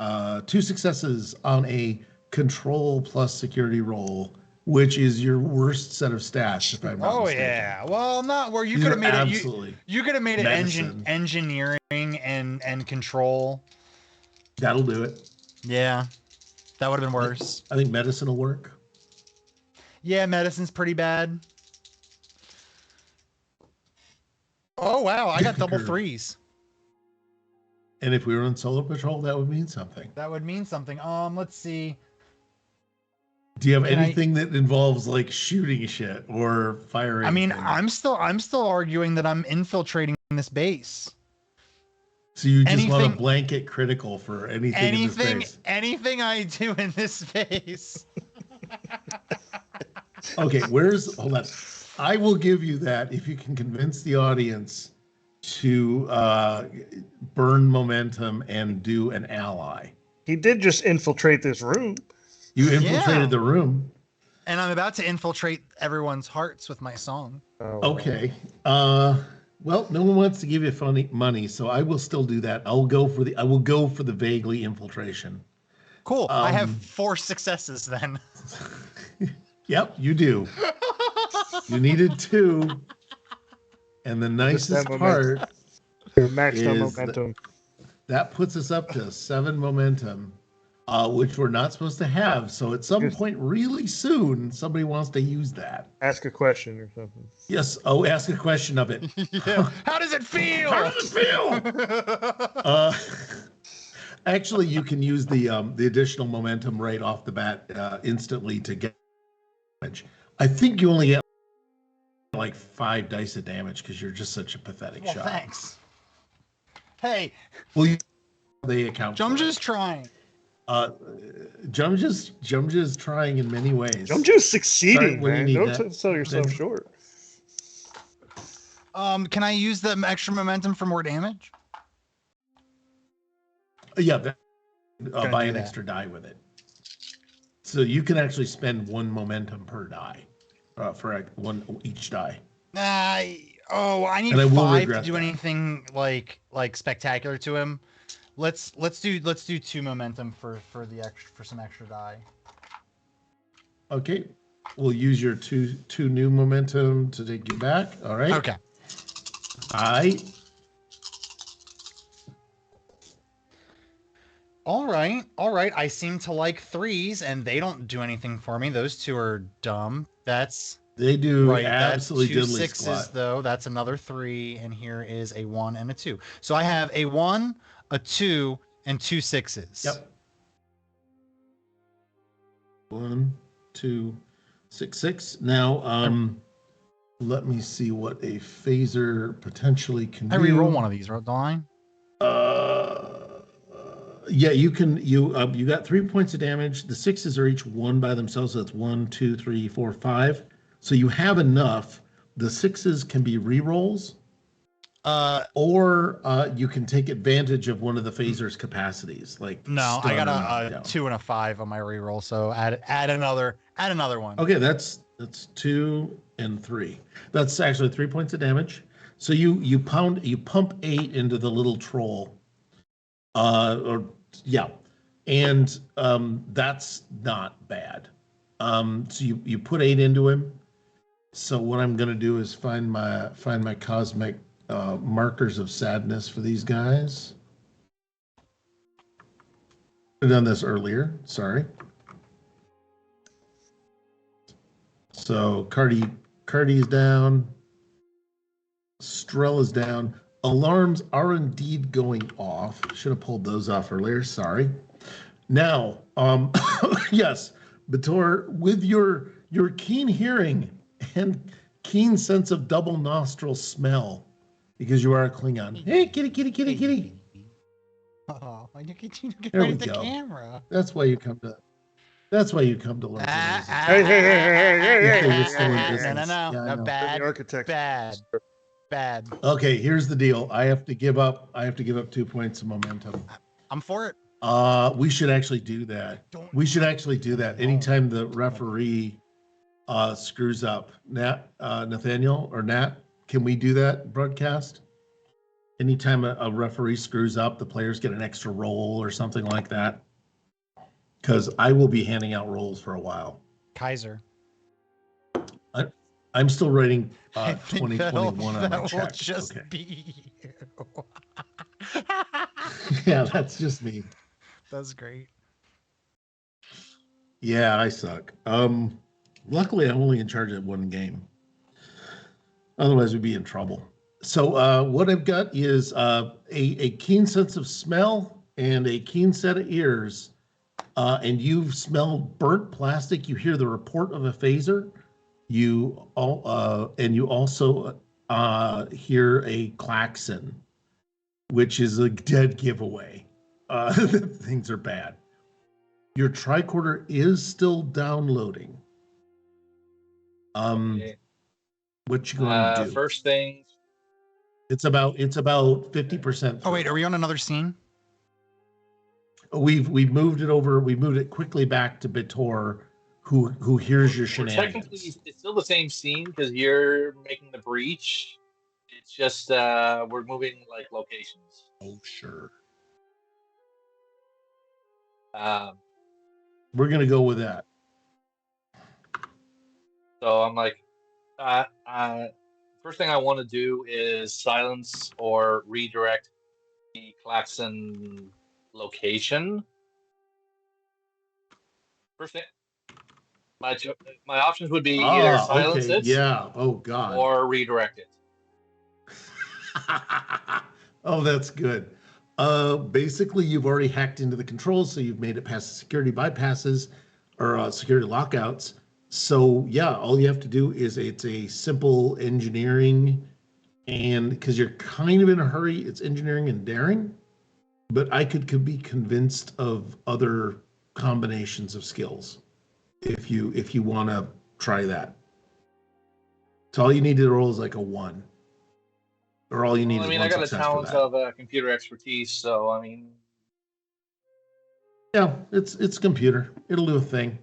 2 successes on a control plus security roll which is your worst set of stats, if I'm not Oh mistaken. yeah. Well, not where you These could are have made it. absolutely You could have made it medicine. engineering and control. That'll do it. Yeah, that would have been worse. I think medicine will work. Yeah, medicine's pretty bad. Oh wow, I got double threes. And if we were on solo patrol, that would mean something. That would mean something. Let's see. Do you have anything that involves like shooting shit or firing? I mean, things? I'm still arguing that I'm infiltrating this base. So you just want a blanket critical for anything in this base. Anything I do in this base. Okay, hold on. I will give you that if you can convince the audience to burn momentum and do an ally. He did just infiltrate this room. You infiltrated the room. And I'm about to infiltrate everyone's hearts with my song. Oh, okay. Well, no one wants to give you money, so I will still do that. I will go for the vaguely infiltration. Cool. I have 4 successes then. Yep, you do. You needed 2. And the nicest part maxed out momentum. That puts us up to 7 momentum, which we're not supposed to have. So at some point really soon, somebody wants to use that. Ask a question or something. Yes. Oh, ask a question of it. Yeah. How does it feel? How does it feel? Actually, you can use the additional momentum right off the bat instantly to get damage. I think you only get like 5 dice of damage because you're just such a pathetic shot. Thanks. Hey. Well, they account. Jumja's trying. Jumja's trying in many ways. Jumja's succeeding, man. Don't sell yourself short. Can I use the extra momentum for more damage? Yeah, buy an extra die with it. So you can actually spend 1 momentum per die for each die. I need 5 to do anything like spectacular to him. Let's do 2 momentum for some extra die. Okay, we'll use your two new momentum to take you back. All right. Okay. All right. I seem to like 3s, and they don't do anything for me. Those 2 are dumb. They do right. Absolutely That's 2 diddly 6s squat. though. That's another 3, and here is a 1 and a 2. So I have a 1, a 2, and 2 6s. Yep. 1, 2, 6, 6. Now, let me see what a phaser potentially can do. I reroll one of these, don't I? Yeah, you can. You got 3 points of damage. The 6s are each 1 by themselves. So that's 1, 2, 3, 4, 5. So you have enough. The 6s can be rerolls, or you can take advantage of one of the phaser's capacities. Like no, I got a 2 and a 5 on my reroll. So add another one. Okay, that's 2 and 3. That's actually 3 points of damage. So you pump 8 into the little troll. And that's not bad. So you put 8 into him. So what I'm gonna do is find my cosmic markers of sadness for these guys. I've done this earlier. Sorry. So Cardi's down. Strella's down. Alarms are indeed going off. Should have pulled those off earlier. Sorry. Now, yes, Bajor, with your keen hearing and keen sense of double nostril smell, because you are a Klingon. Hey, kitty. Oh, you can get There right we at the go. camera. That's why you come to learn. No. Bad. Okay, here's the deal. I have to give up 2 points of momentum. I'm for it. We should actually do that. Anytime the referee screws up. Nathaniel or Nat, can we do that broadcast? Anytime a referee screws up, the players get an extra roll or something like that. Because I will be handing out rolls for a while. Kaiser. I'm still writing I think 2021 on my that will check. just Okay. be you. Yeah, that's just me. That's great. Yeah, I suck. Luckily, I'm only in charge of one game. Otherwise, we'd be in trouble. So, what I've got is a keen sense of smell and a keen set of ears. And you smell burnt plastic. You hear the report of a phaser. And you also hear a klaxon, which is a dead giveaway. Things are bad. Your tricorder is still downloading. Okay. What you going to do? First things. It's about 50%. Oh wait, are we on another scene? We've moved it over. We moved it quickly back to Bajor, who hears your shenanigans. Technically, it's still the same scene because you're making the breach. It's just we're moving like locations. Oh sure. We're gonna go with that. So I'm like, first thing I want to do is silence or redirect the klaxon location. First thing, my options would be either silence it, yeah. Oh God, or redirect it. Oh, that's good. Basically, you've already hacked into the controls, so you've made it past security bypasses or security lockouts. So yeah, all you have to do is it's a simple engineering, and because you're kind of in a hurry, it's engineering and daring. But I could be convinced of other combinations of skills if you want to try that. So all you need to roll is like a 1. Or all you need is one I got a success talent for that. of computer expertise, so I mean, Yeah, it's computer. It'll do a thing.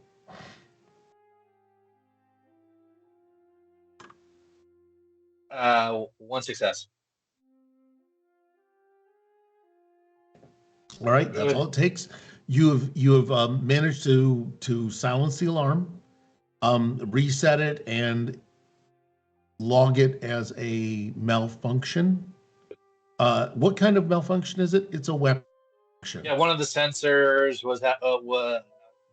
one success. All right, that's all it takes. You have managed to silence the alarm, reset it, and log it as a malfunction. What kind of malfunction is it? It's a weapon. Yeah, one of the sensors was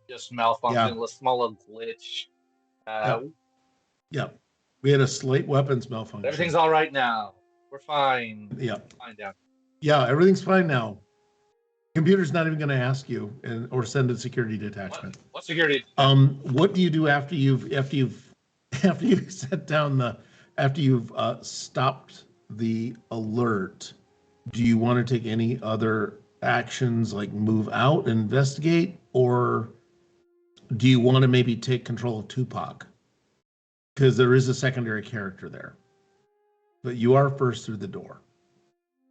just malfunctioning, a small little glitch. Yeah. We had a slate weapons malfunction. Everything's all right now. We're fine. Yeah. Fine down. Yeah, everything's fine now. Computer's not even going to ask you or send a security detachment. What security? What do you do after you've set down after you've stopped the alert? Do you want to take any other actions like move out and investigate, or do you want to maybe take control of Tupac? Because there is a secondary character there, but you are first through the door.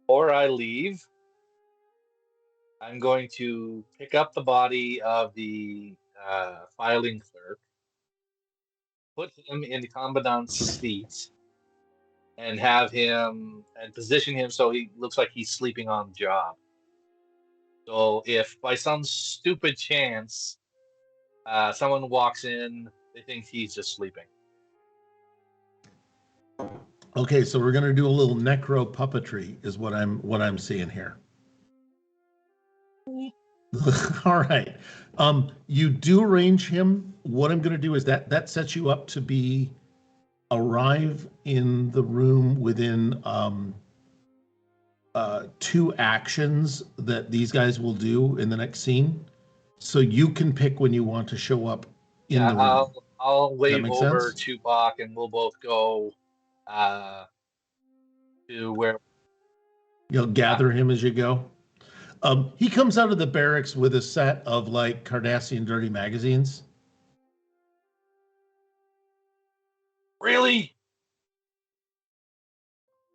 Or I leave. I'm going to pick up the body of the filing clerk, put him in the commandant's seat, and have him and position him so he looks like he's sleeping on the job. So if by some stupid chance someone walks in, they think he's just sleeping. Okay, so we're gonna do a little necro puppetry, is what I'm seeing here. All right. You do arrange him. What I'm gonna do is that sets you up to arrive in the room within 2 actions that these guys will do in the next scene. So you can pick when you want to show up in the room. I'll wave over sense? Tupac and we'll both go to where You'll gather him as you go. He comes out of the barracks with a set of like Cardassian dirty magazines. Really?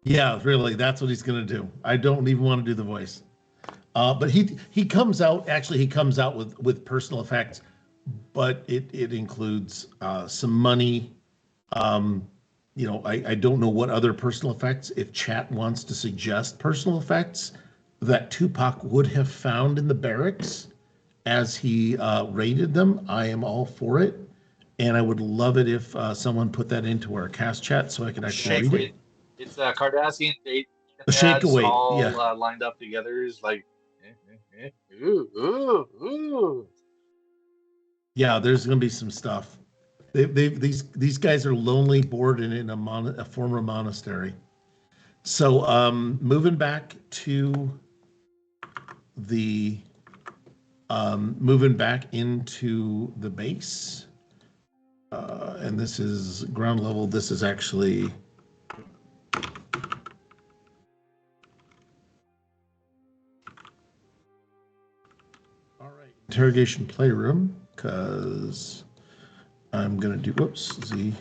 Yeah, really. That's what he's gonna do. I don't even want to do the voice. But he comes out. Actually, he comes out with personal effects, but it includes some money. I don't know what other personal effects. If chat wants to suggest personal effects that Tupac would have found in the barracks as he raided them, I am all for it. And I would love it if someone put that into our cast chat so I could actually read it. It's a Cardassian date A shake ads away, all yeah. lined up together. Is like, ooh, ooh, ooh. Yeah, there's going to be some stuff. These guys are lonely, bored, and in a former monastery. So moving back to the moving back into the base, and this is ground level. This is actually all right. Interrogation playroom, because I'm gonna do Z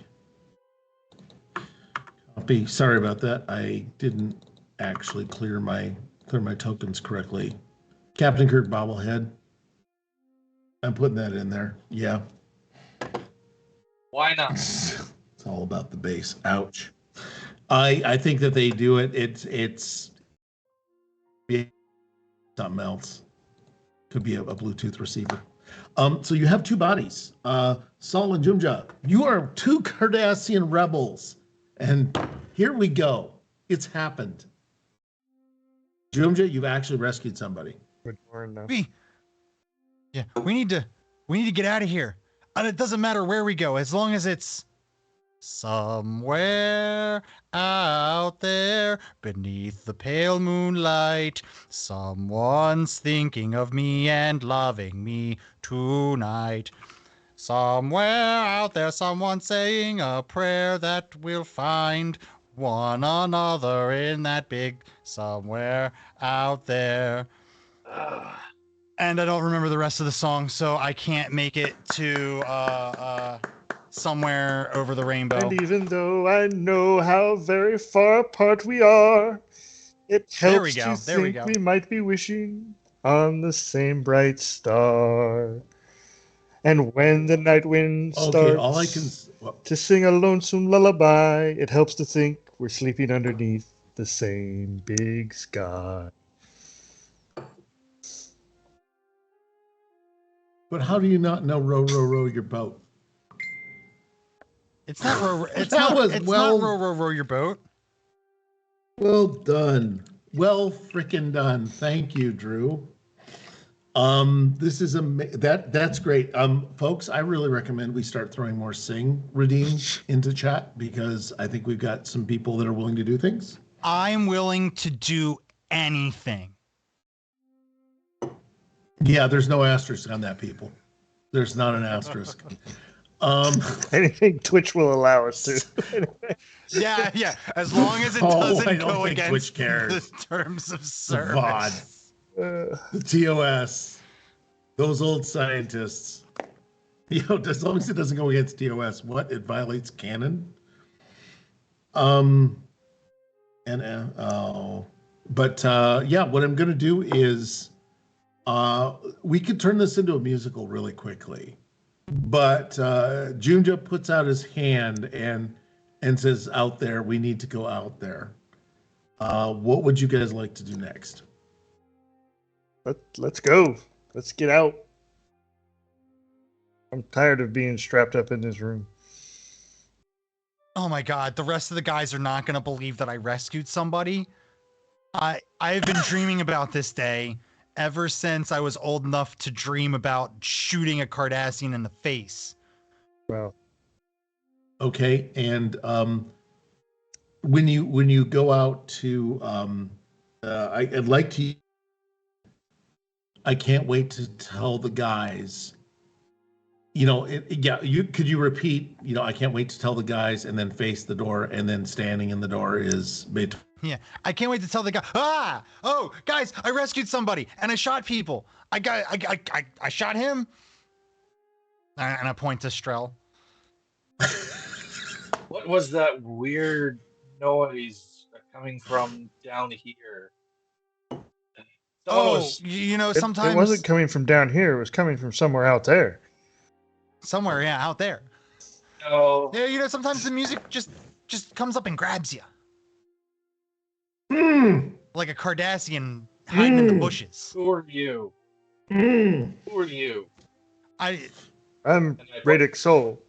copy. Sorry about that. I didn't actually clear my tokens correctly. Captain Kirk bobblehead. I'm putting that in there. Yeah. Why not? It's all about the base. Ouch. I think that they do it. It's something else. Could be a Bluetooth receiver. So you have two bodies. Saul and Jumja. You are two Cardassian rebels. And here we go. It's happened. Jumja, you've actually rescued somebody. We need to get out of here. And it doesn't matter where we go, as long as it's somewhere out there beneath the pale moonlight. Someone's thinking of me and loving me tonight. Somewhere out there, someone's saying a prayer that we'll find one another in that big somewhere out there. And I don't remember the rest of the song, so I can't make it to somewhere over the rainbow. And even though I know how very far apart we are, it helps to think we might be wishing on the same bright star. And when the night wind starts to sing a lonesome lullaby, it helps to think we're sleeping underneath the same big sky. But how do you not know row, row, row your boat? It's not row. It's That not. was It's well- not row, row, row your boat. Well done. Well freaking done. Thank you, Drew. This is that's great. Folks, I really recommend we start throwing more sing redeems into chat, because I think we've got some people that are willing to do things. I'm willing to do anything. Yeah, there's no asterisk on that, people. There's not an asterisk. Anything Twitch will allow us to. Yeah. As long as it I doesn't don't go think against Twitch cares. the terms of The service. VOD, the TOS, those old scientists. As long as it doesn't go against TOS, what? It violates canon? But yeah, what I'm going to do is we could turn this into a musical really quickly. But Junja puts out his hand and says, out there, we need to go out there. What would you guys like to do next? Let's go. Let's get out. I'm tired of being strapped up in this room. Oh my God, the rest of the guys are not going to believe that I rescued somebody. I've been dreaming about this day ever since I was old enough to dream about shooting a Cardassian in the face. Well, okay, and when you go out to, I'd like to. I can't wait to tell the guys. Could you repeat? I can't wait to tell the guys, and then face the door, and then standing in the door is. Yeah, I can't wait to tell the guy. Oh, guys, I rescued somebody and I shot people. I shot him. And I point to Strel. What was that weird noise coming from down here? Sometimes it wasn't coming from down here. It was coming from somewhere out there. Somewhere, yeah, out there. Oh. Yeah, sometimes the music just comes up and grabs you. Like a Cardassian hiding in the bushes. Who are you? Who are you? I'm Radic Soul.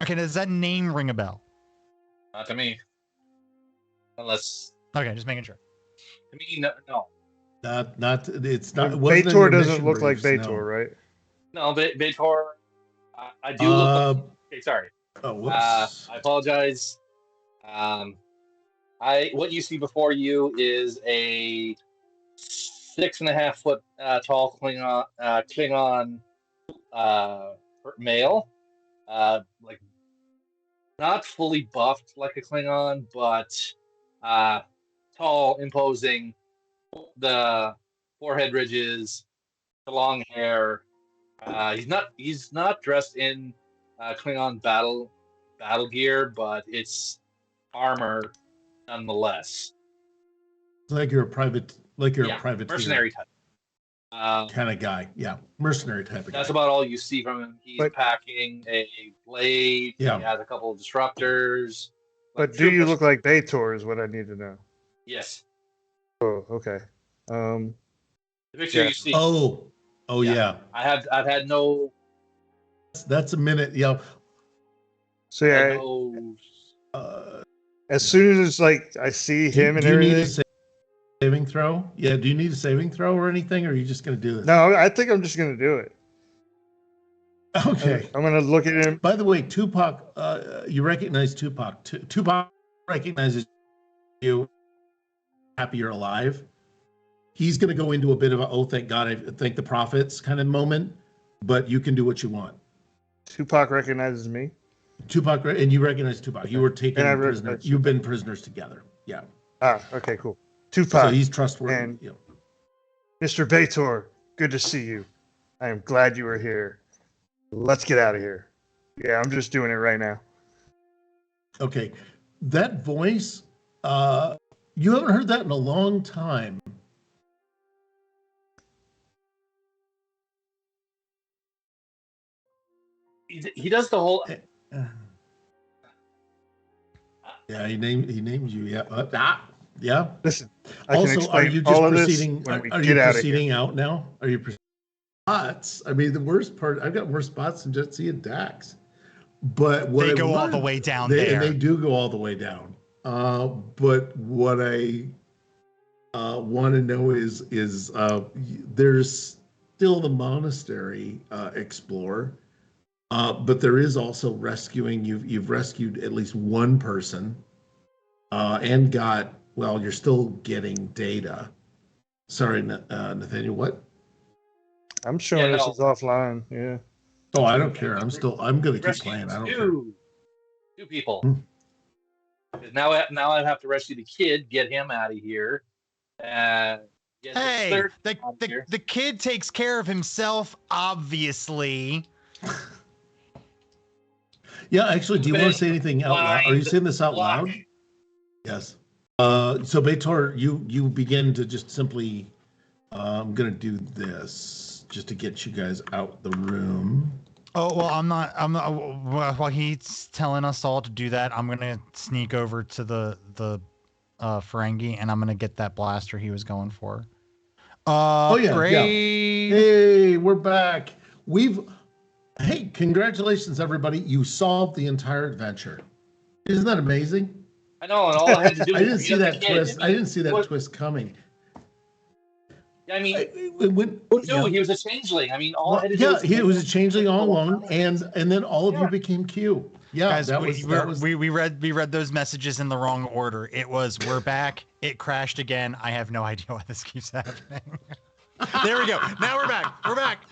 Okay, does that name ring a bell? Not to me. Unless Okay, just making sure. to me, no. It's not. It wasn't in Bajor your doesn't mission look like briefs, Bajor, right? No, Bajor. I do look like. Okay, sorry. Oh, whoops. I apologize. What you see before you is a 6.5 foot tall Klingon male, like not fully buffed like a Klingon, but tall, imposing. The forehead ridges, the long hair. He's not dressed in Klingon battle gear, but it's armor nonetheless. Like you're a privateer. Mercenary type. Kind of guy. Yeah, mercenary type of guy. That's about all you see from him. He's packing a blade. Yeah. He has a couple of disruptors. But do you look like Bajor is what I need to know. Yes. Oh, okay. The picture you see. Oh, yeah. I've had no. That's a minute. Yeah. So yeah. As soon as I see him and everything. Do you need a saving throw? Yeah. Do you need a saving throw or anything, or are you just going to do this? No, I think I'm just going to do it. Okay. I'm going to look at him. By the way, Tupac, you recognize Tupac. Tupac recognizes you. Happy you're alive. He's going to go into a bit of a, oh, thank God, I thank the prophets kind of moment, but you can do what you want. Tupac recognizes me. Tupac, and you recognize Tupac. Okay. You were taken prisoner. You've been prisoners together. Yeah. Okay, cool. Tupac. So he's trustworthy. And Mr. Bajor, good to see you. I am glad you are here. Let's get out of here. Yeah, I'm just doing it right now. Okay. That voice, you haven't heard that in a long time. He does the whole. Yeah, he named you. Yeah. Yeah. Listen. Also, are you just proceeding? Are you proceeding out now? Are you spots? I mean, the worst part. I've got more spots than Jetsy and Dax. But what they go all the way down there. They do go all the way down. But what I want to know is there's still the monastery explore, but there is also rescuing. You've rescued at least one person, and got. Well, you're still getting data. Sorry, Nathaniel. What? I'm showing this is offline. Yeah. Oh, I don't care. I'm going to keep playing. I don't care. Two people. Now I have to rescue the kid, get him out of here. Hey, the kid takes care of himself, obviously. Yeah, actually, do you want to say anything out loud? Are you saying this out loud? Yes. So Bajor, you begin to just simply, I'm going to do this just to get you guys out the room. Oh, well, I'm not, while he's telling us all to do that, I'm going to sneak over to the Ferengi, and I'm going to get that blaster he was going for. Great. Yeah. Hey, we're back. Hey, congratulations, everybody. You solved the entire adventure. Isn't that amazing? I know, and all I had to do was I didn't see that twist. I didn't see that twist coming. I mean, he was a changeling. I mean, all I had to do was... he was a changeling all along, and then all of you became Q. Yeah, guys, we read those messages in the wrong order. It was, we're back. It crashed again. I have no idea why this keeps happening. There we go. Now we're back. We're back.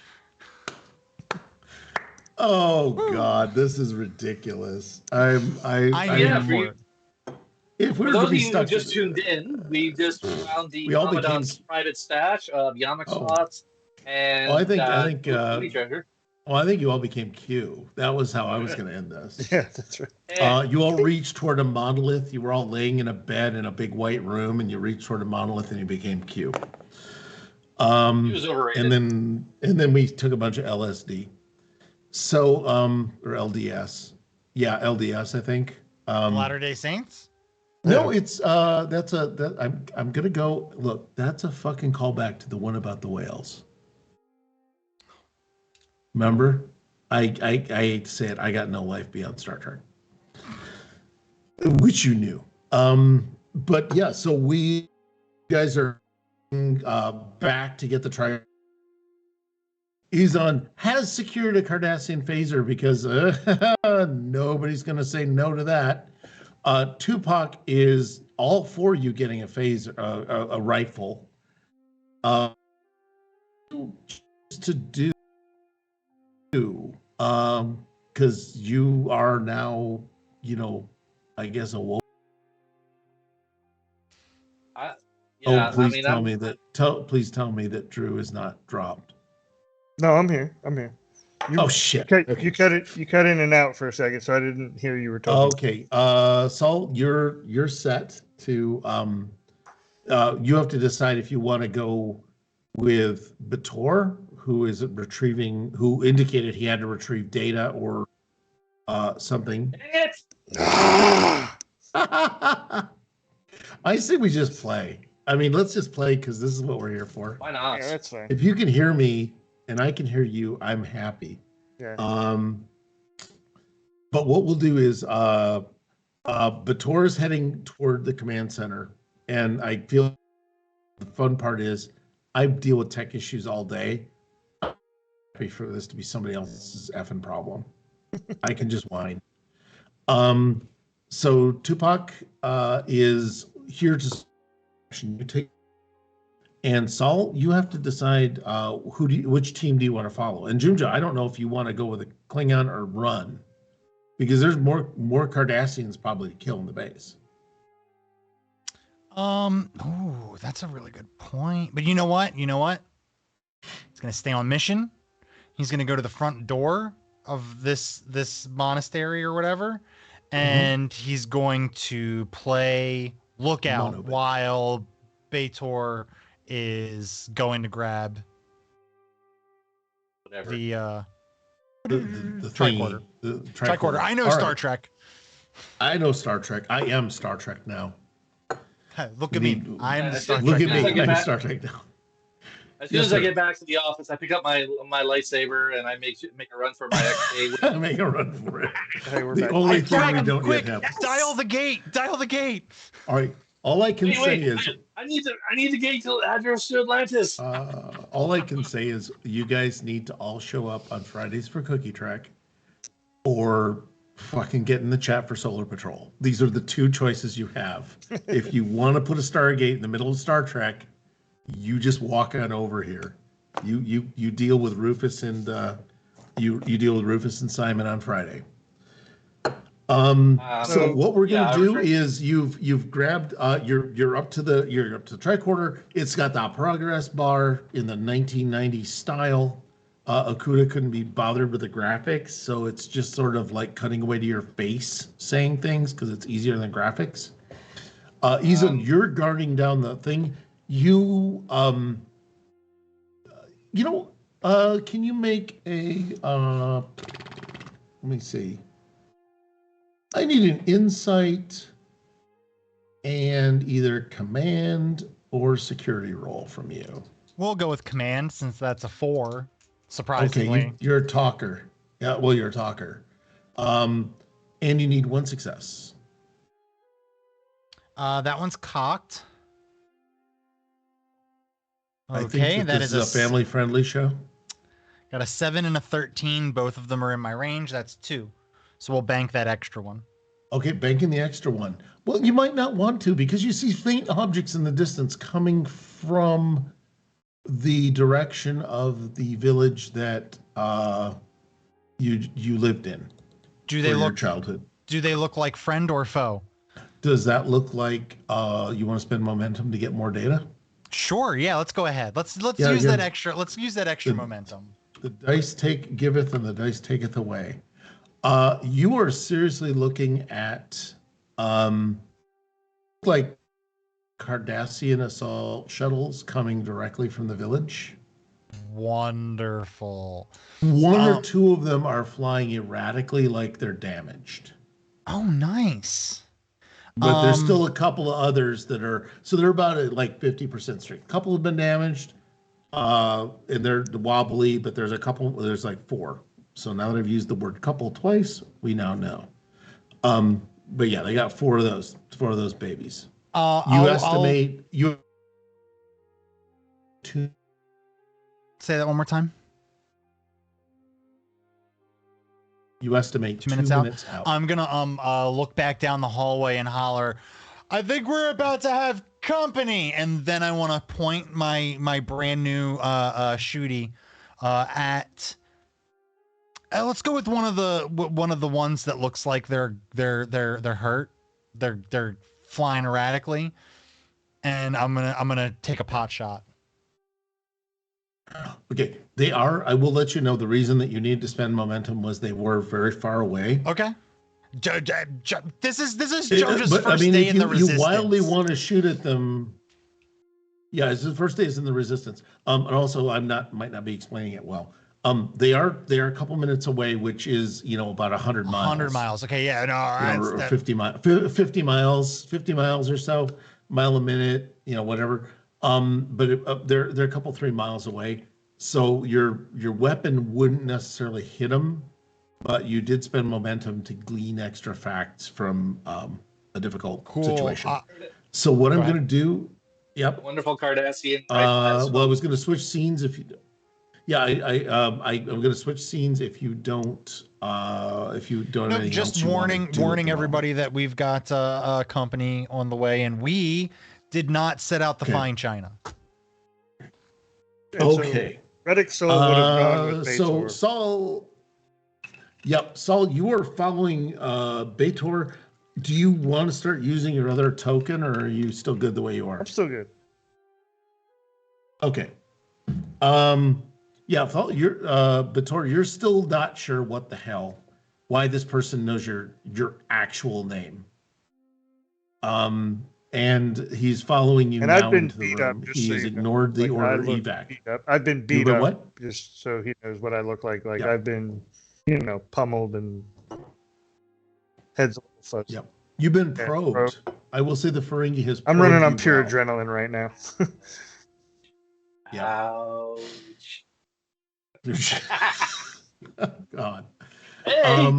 Oh God, this is ridiculous. If we For those of you who just tuned in, we just found the Commandant's private stash of Yamok slots and I think you all became Q. That was how I was going to end this. Yeah, that's right. You all reached toward a monolith. You were all laying in a bed in a big white room, and you reached toward a monolith, and you became Q. He was overrated. And then we took a bunch of LSD. So, or LDS. Yeah, LDS, I think. Latter-day Saints? No, it's I'm gonna go look. That's a fucking callback to the one about the whales. Remember? I hate to say it, I got no life beyond Star Trek, which you knew. But yeah, so we guys are back to get the tri. Has secured a Cardassian phaser because nobody's going to say no to that. Tupac is all for you getting a phaser, a rifle. To do, because you are now, I guess a wolf. Yeah, please tell me that Drew is not dropped. No, I'm here. Shit. You cut in and out for a second, so I didn't hear you were talking. Okay. Saul, you're set to you have to decide if you want to go with Bajor, who indicated he had to retrieve data or something. I say we just play. I mean, let's just play because this is what we're here for. Why not? Yeah, that's fine. If you can hear me and I can hear you, I'm happy. Yeah. But what we'll do is Bajor is heading toward the command center, and I feel the fun part is I deal with tech issues all day. I'm happy for this to be somebody else's effing problem. I can just whine. So Tupac is here to you take, and Saul, you have to decide which team do you want to follow. And Junja, I don't know if you want to go with a Klingon or run, because there's more Cardassians probably to kill in the base. Oh, that's a really good point. But you know what? He's gonna stay on mission. He's gonna go to the front door of this monastery or whatever, and he's going to play lookout while Bajor is going to grab whatever the tricorder. The tricorder. I know Star Trek. I know Star Trek. I am Star Trek now. Look at me. I'm Star Trek. Look at me. I'm Star Trek now. As soon as I get back to the office, I pick up my lightsaber and I make a run for my XA. Make a run for it. Hey, the only thing we don't yet have. Dial the gate. All right. All I can say is I need to gate to address to Atlantis. All I can say is you guys need to all show up on Fridays for Cookie Trek, or fucking get in the chat for Solar Patrol. These are the two choices you have. If you want to put a Stargate in the middle of Star Trek, you just walk on over here. You deal with Rufus and you deal with Rufus and Simon on Friday. So what we're gonna do is you've grabbed you're up to the tricorder. It's got the progress bar in the 1990s style. Okuda couldn't be bothered with the graphics, so it's just sort of like cutting away to your face saying things because it's easier than graphics. Izan, you're guarding down the thing. Can you make a let me see. I need an insight and either command or security roll from you. We'll go with command since that's a 4. Surprisingly. Okay, you're a talker. Yeah, well, you're a talker. And you need 1 success. That one's cocked. I think that is a family-friendly show. Got a 7 and a 13. Both of them are in my range. That's 2. So we'll bank that extra one. Okay, banking the extra one. Well, you might not want to because you see faint objects in the distance coming from the direction of the village that you lived in. Do they look childhood? Do they look like friend or foe? Does that look like you want to spend momentum to get more data? Sure. Yeah. Let's go ahead. Let's use that extra. Let's use that extra momentum. The dice giveth and the dice taketh away. You are seriously looking at like Cardassian assault shuttles coming directly from the village. Wonderful. One or two of them are flying erratically like they're damaged. Oh, nice. But there's still a couple of others that are, so they're about at like 50% strength. A couple have been damaged, and they're wobbly, but there's like 4 So now that I've used the word couple twice, we now know. But yeah, they got four of those babies. You estimate you two. Say that one more time. You estimate 2 minutes out. I'm gonna look back down the hallway and holler, I think we're about to have company. And then I want to point my brand new shooty at. Let's go with one of the ones that looks like they're hurt. They're flying erratically, and I'm gonna take a pot shot. Okay, they are. I will let you know the reason that you need to spend momentum was they were very far away. Okay. This is JoJo's first day in the Resistance. You wildly want to shoot at them. Yeah, it's the first days in the Resistance. And also, might not be explaining it well. They are a couple minutes away, which is about 100 miles. 100 miles. Okay, yeah, no, or 50 miles or so, mile a minute, whatever. But they're a couple 3 miles away, so your weapon wouldn't necessarily hit them, but you did spend momentum to glean extra facts from a difficult situation. So what I'm going to do, yep. Wonderful Cardassian. Well, I was going to switch scenes if you. Yeah, I'm going to switch scenes if you don't. No, just warning everybody that we've got a company on the way, and we did not set out to find China. Okay. So Reddick Soul would have gone with Bajor. So Saul. Yep, Saul, you are following Bajor. Do you want to start using your other token, or are you still good the way you are? I'm still good. Okay. Yeah, you're Bajor, you're still not sure why this person knows your actual name. And he's following you now into the room. He has ignored the order evac. I've been beat up. What? Just so he knows what I look like. Like I've been, pummeled and heads a little fuzzy. Yep. You've been probed. I will say the Ferengi has. I'm running on pure adrenaline right now. Ouch. God. Hey.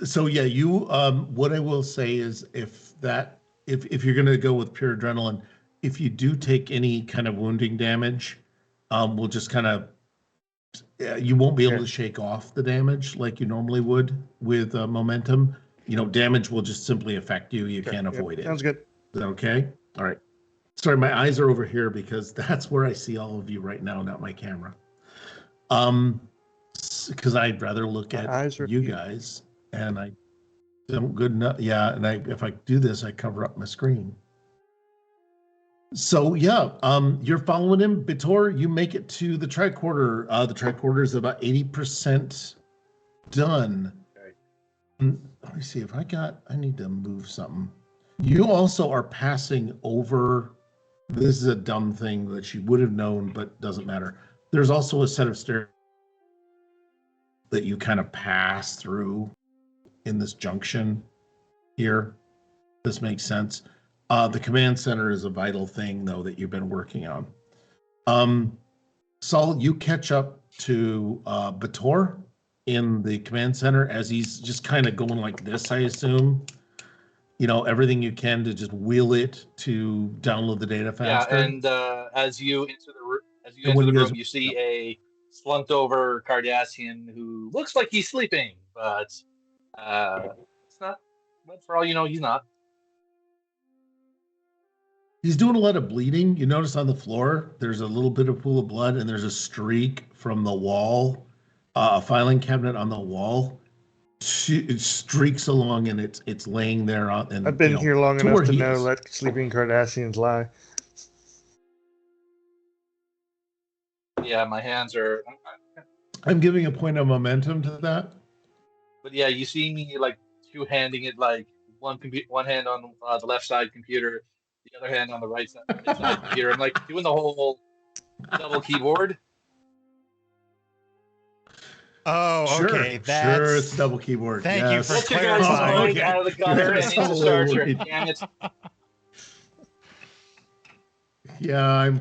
So yeah, you what I will say is if you're gonna go with pure adrenaline, if you do take any kind of wounding damage, we'll just kind of you won't be able to shake off the damage like you normally would with momentum. Damage will just simply affect you. You can't avoid it. Sounds good. Is that okay? All right. Sorry, my eyes are over here because that's where I see all of you right now, not my camera. Because I'd rather look at you guys, and I don't good enough. Yeah, and if I do this, I cover up my screen. So yeah, you're following him, Bajor. You make it to the tricorder. The tricorder is about 80% done. Okay. Let me see if I need to move something. You also are passing over. This is a dumb thing that you would have known, but doesn't matter. There's also a set of stairs that you kind of pass through in this junction here. This makes sense. The command center is a vital thing, though, that you've been working on. Saul, you catch up to Bajor in the command center as he's just kind of going like this, I assume. Everything you can to just wheel it to download the data faster. Yeah, and as you enter the room, you see a slumped over Cardassian who looks like he's sleeping, but it's not. But for all you know, he's not. He's doing a lot of bleeding. You notice on the floor, there's a little bit of pool of blood, and there's a streak from the wall, a filing cabinet on the wall. It streaks along, and it's laying there. And I've been here long enough to know let sleeping Cardassians lie. Yeah, my hands are. I'm giving a point of momentum to that. But yeah, you see me like two-handing it, like one hand on the left side computer, the other hand on the right side computer. I'm like doing the whole double keyboard. Oh, okay. Sure, it's double keyboard. Thank you for clarifying. Out of the gutter and into Star Trek. Damn it. Yeah,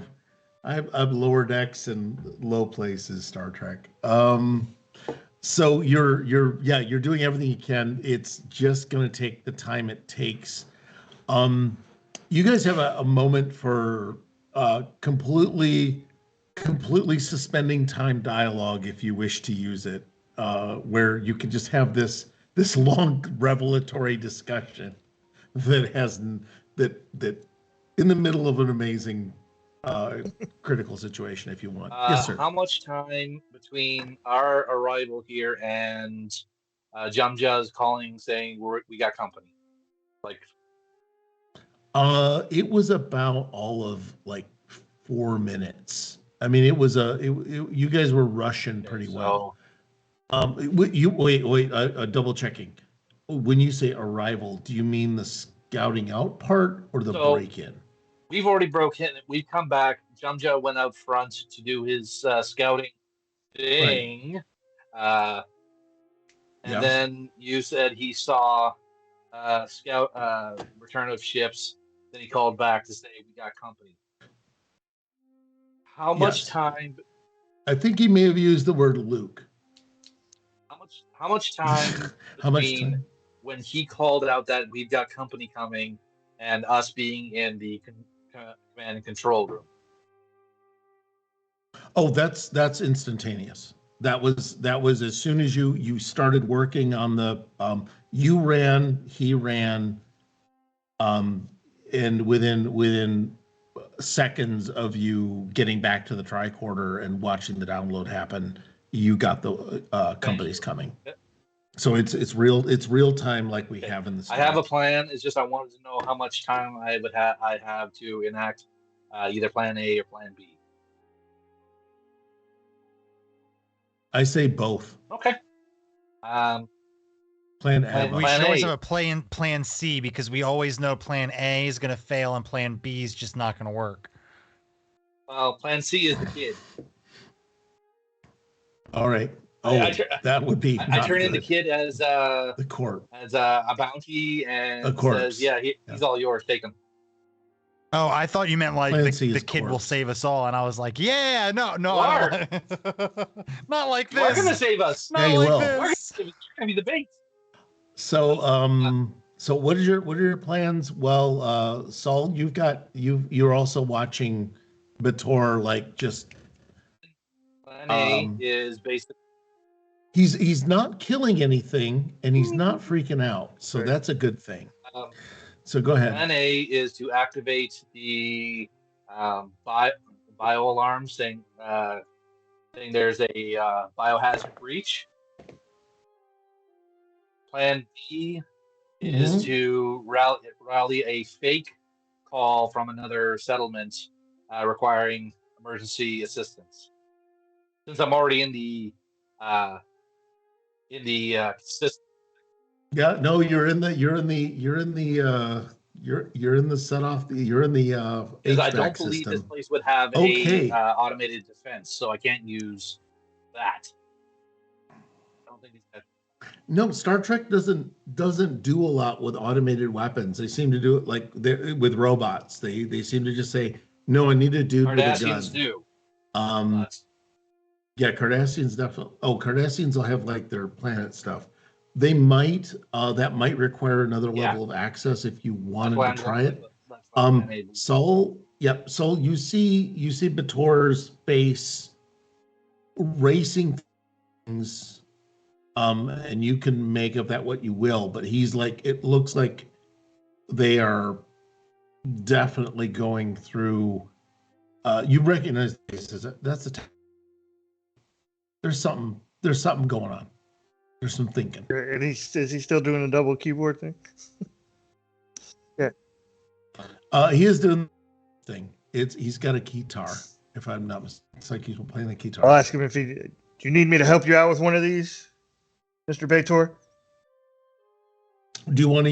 I'm lower decks and low places Star Trek. So you're doing everything you can. It's just going to take the time it takes. You guys have a moment for completely suspending time dialogue if you wish to use it, where you can just have this long revelatory discussion that in the middle of an amazing critical situation, if you want. Yes, sir. How much time between our arrival here and Jamja's calling saying we got company? Like, It was about all of like 4 minutes. I mean, it was you guys were rushing pretty well. Wait, double checking. When you say arrival, do you mean the scouting out part or the break in? We've already broke in. We've come back. Jamja went out front to do his scouting thing. Right. And then you said he saw return of ships. Then he called back to say we got company. How much time? I think he may have used the word Luke. How much time? How much time? When he called out that we've got company coming and us being in the command and control room. Oh, that's instantaneous. That was as soon as you started working on the you ran, he ran, and within seconds of you getting back to the tricorder and watching the download happen, you got the companies coming. So it's real time like we have in the story. I have a plan. It's just I wanted to know how much time I'd have to enact either plan A or plan B. I say both. Okay. Plan A. We should always have a plan C because we always know plan A is going to fail and plan B is just not going to work. Well, plan C is the kid. All right. Oh, that would be. I turn in the kid as the court as a bounty and says, "Yeah, he's all yours. Take him." Oh, I thought you meant like the kid will save us all, and I was like, "Yeah, no, not like this. You're gonna save us. Not like this. You're gonna be the bait." So, so what are your plans? Well, Saul, you're also watching Bajor, like just. Plan A is basically. He's not killing anything, and he's not freaking out, so that's a good thing. So go ahead. Plan A is to activate the bio alarm, saying there's a biohazard breach. Plan B is to rally a fake call from another settlement requiring emergency assistance. Since I'm already in the system. Yeah, no, you're in the set off. You're in the because I don't believe this place would have a automated defense, so I can't use that. I don't think it's that. No, Star Trek doesn't do a lot with automated weapons. They seem to do it like with robots. They seem to just say, "No, I need a dude with a gun." Cardassians do. Yeah, Cardassians definitely. Oh, Cardassians will have like their planet stuff. They might that might require another level of access if you wanted to try it. Soul, Soul, you see Bajor's base racing things, and you can make of that what you will, but he's like, it looks like they are definitely going through you recognize this that's the there's something going on. There's some thinking. And is he still doing a double keyboard thing? Yeah. He is doing the thing. He's got a guitar, if I'm not mistaken. It's like he's playing the guitar. I'll ask him if do you need me to help you out with one of these, Mr. Bajor? Do you want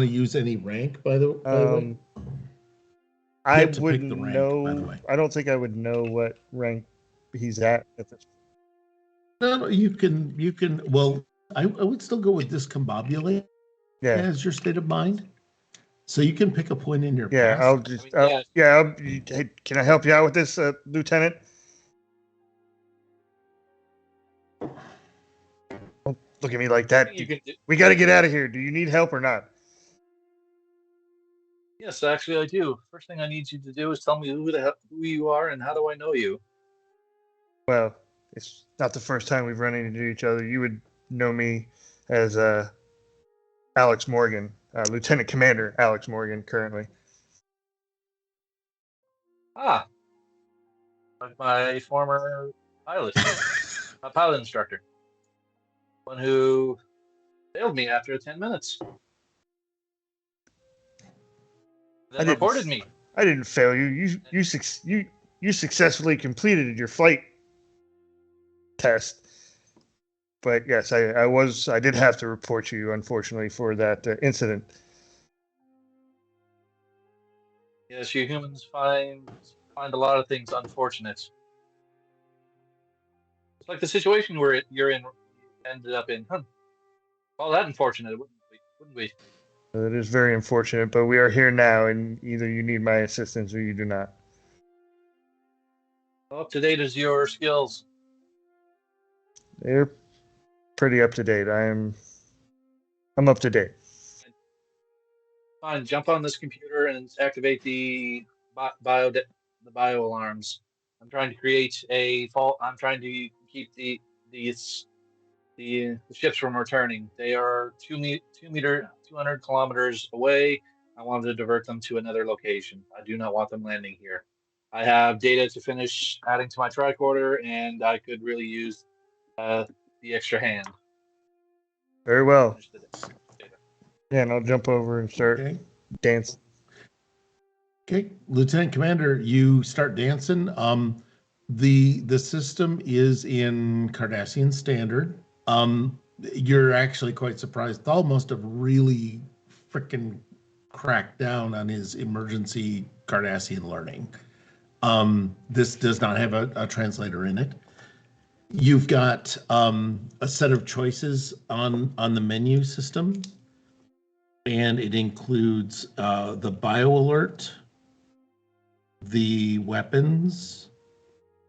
to use any rank by the way? I wouldn't know. I don't think I would know what rank he's at this. No, you can. Well, I would still go with discombobulate as your state of mind. So you can pick a point in your past. I'll just. Hey, can I help you out with this, Lieutenant? look at me like that. You can do- We got to get out of here. Do you need help or not? Yes, actually, I do. First thing I need you to do is tell me who you are and how do I know you. Well, it's not the first time we've run into each other. You would know me as Alex Morgan, Lieutenant Commander Alex Morgan, currently. Ah, like my former pilot, a pilot instructor, one who failed me after 10 minutes. Then reported me. I didn't fail you. You successfully completed your flight test. But yes, I did have to report you, unfortunately, for that incident. Yes, you humans find a lot of things unfortunate. It's like the situation you're in ended up in. All that unfortunate, wouldn't we? It is very unfortunate, but we are here now, and either you need my assistance or you do not. How up to date is your skills? They're pretty up to date. I'm up to date. Fine, jump on this computer and activate the bio alarms. I'm trying to create a fault. I'm trying to keep the ships from returning. They are 200 kilometers away. I wanted to divert them to another location. I do not want them landing here. I have data to finish adding to my tricorder, and I could really use the extra hand. Very well. Yeah, and I'll jump over and start dancing. Okay, Lieutenant Commander, you start dancing. The system is in Cardassian Standard. You're actually quite surprised. Thal must have really freaking cracked down on his emergency Cardassian learning. This does not have a translator in it. You've got a set of choices on the menu system, and it includes the bio alert, the weapons,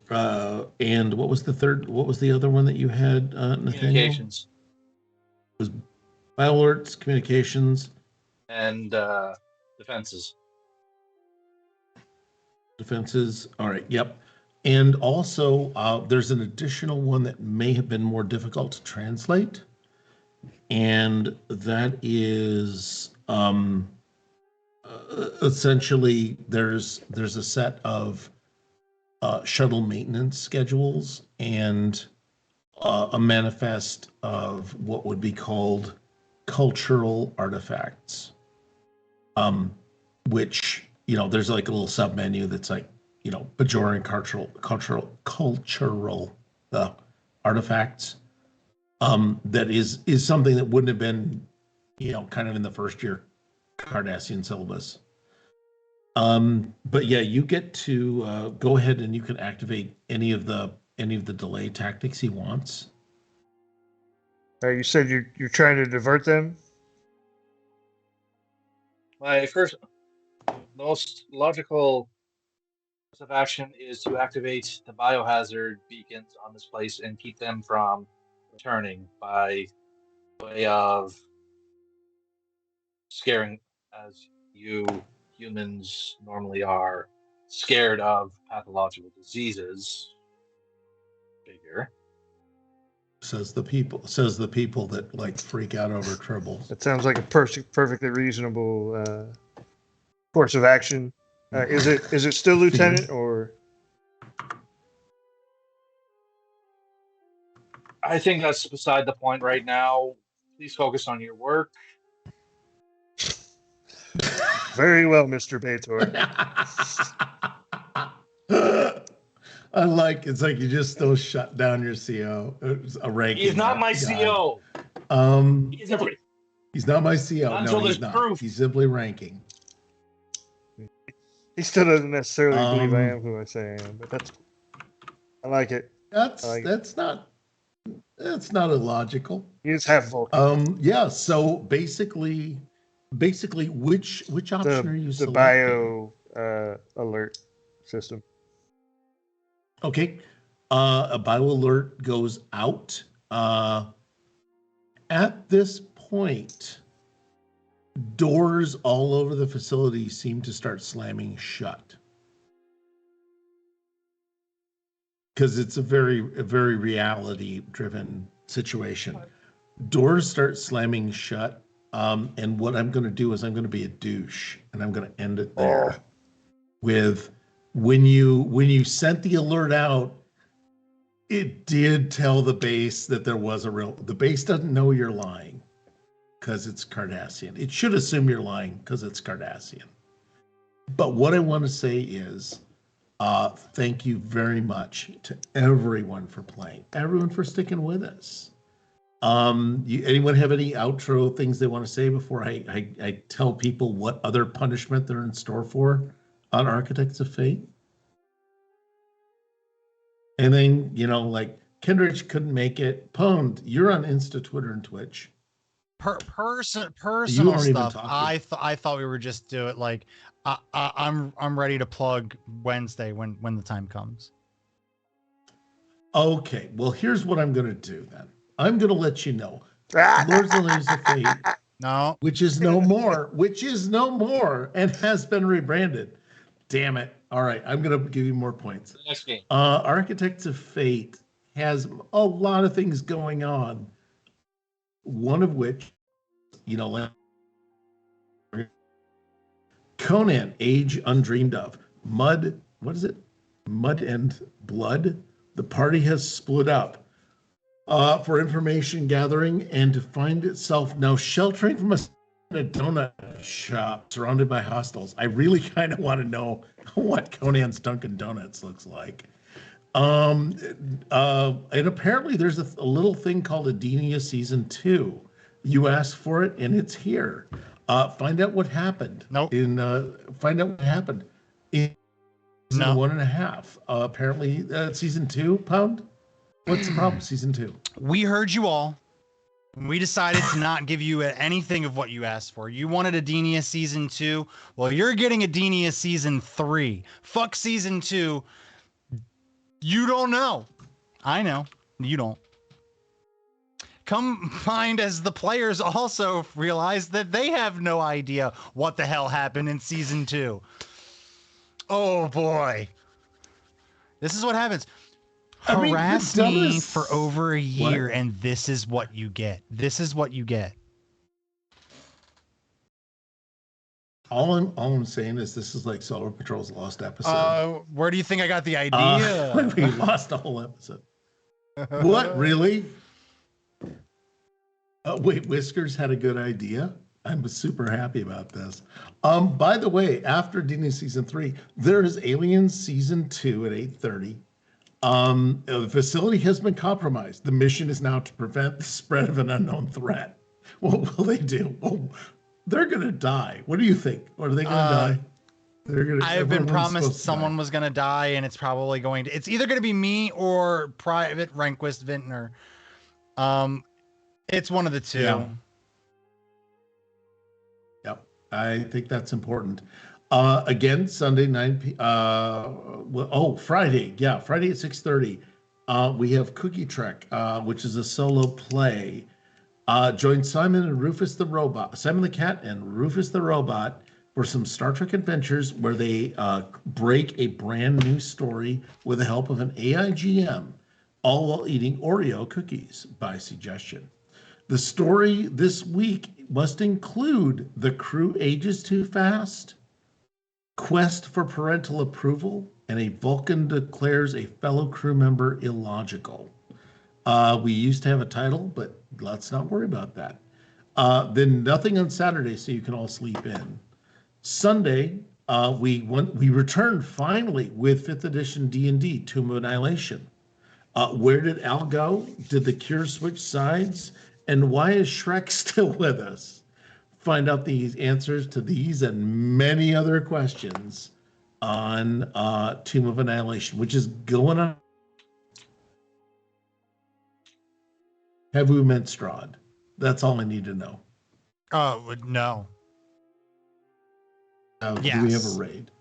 and what was the third? What was the other one that you had, Nathaniel? Communications. It was bio alerts, communications, and defenses. Defenses. All right. Yep. And also, there's an additional one that may have been more difficult to translate, and that is essentially there's a set of shuttle maintenance schedules and a manifest of what would be called cultural artifacts, which, there's like a little sub menu that's like, Bajoran cultural artifacts. That is something that wouldn't have been, kind of in the first year Cardassian syllabus. But yeah, you get to go ahead and you can activate any of the delay tactics he wants. You said you're trying to divert them? My most logical course of action is to activate the biohazard beacons on this place and keep them from returning by way of scaring, as you humans normally are, scared of pathological diseases. Figure. Says the people that like freak out over tribbles. That sounds like a perfectly reasonable course of action. Is it still Lieutenant or? I think that's beside the point right now. Please focus on your work. Very well, Mr. Bajor. It's like you just still shut down your CO. A ranking. He's not my CO. He's not my CO. Until there's proof. He's simply ranking. He still doesn't necessarily believe I am who I say I am, but I like it. That's not illogical. He is half Vulcan. Yeah. So basically, which option are you selecting? The bio alert system. Okay. A bio alert goes out. At this point, doors all over the facility seem to start slamming shut. Because it's a very reality-driven situation. Doors start slamming shut, and what I'm going to do is I'm going to be a douche, and I'm going to end it there. With when you sent the alert out, it did tell the base that there was the base doesn't know you're lying because it's Cardassian. It should assume you're lying because it's Cardassian. But what I want to say is, thank you very much to everyone for playing, everyone for sticking with us. Anyone have any outro things they want to say before I tell people what other punishment they're in store for on Architects of Fate? And then, like Kendrich couldn't make it. Pwned, you're on Insta, Twitter, and Twitch. Personal stuff. I thought we were just do it like I'm ready to plug Wednesday when the time comes. Okay, well here's what I'm gonna do then. I'm gonna let you know. Lords and Ladies of Fate. No. Which is no more, and has been rebranded. Damn it. All right, I'm going to give you more points. Next game. Architects of Fate has a lot of things going on. One of which, Conan, Age Undreamed Of. Mud and Blood. The party has split up for information gathering and to find itself now sheltering from a donut shop surrounded by hostiles. I really kind of want to know what Conan's Dunkin' Donuts looks like. And apparently there's a little thing called Adenia Season 2. You asked for it, and it's here. Find out what happened. Nope. Find out what happened in season 1.5. Apparently, Season 2, Pound? What's the problem with Season 2? We heard you all. We decided to not give you anything of what you asked for. You wanted Adenia Season 2. Well, you're getting Adenia Season 3. Fuck Season 2. You don't know. I know. You don't. Come find as the players also realize that they have no idea what the hell happened in Season 2. Oh, boy. This is what happens. Harass me for over a year, and this is what you get. This is what you get. All I'm saying is this is like Solar Patrol's lost episode. Where do you think I got the idea? We lost a whole episode. What, really? Wait, Whiskers had a good idea? I'm super happy about this. By the way, after Disney Season 3, there is Aliens Season 2 at 8:30. The facility has been compromised. The mission is now to prevent the spread of an unknown threat. What will they do? Oh, they're going to die. What do you think? Are they going to die? They're going to. I have been promised someone was going to die, and it's probably going to. It's either going to be me or Private Rehnquist Vintner. It's one of the two. Yeah. I think that's important. Again, Sunday, 9 p.m. Friday. Yeah, Friday at 6:30. We have Cookie Trek, which is a solo play. Join Simon and Rufus the Robot, Simon the Cat and Rufus the Robot for some Star Trek adventures where they break a brand new story with the help of an AIGM, all while eating Oreo cookies by suggestion. The story this week must include The Crew Ages Too Fast, Quest for Parental Approval, and a Vulcan declares a fellow crew member illogical. We used to have a title, but let's not worry about that. Then nothing on Saturday, so you can all sleep in. Sunday, we returned finally with 5th edition D&D, Tomb of Annihilation. Where did Al go? Did the Cure switch sides? And why is Shrek still with us? Find out the answers to these and many other questions on Tomb of Annihilation, which is going on. Have we met Strahd? That's all I need to know. No. Yes. Do we have a raid?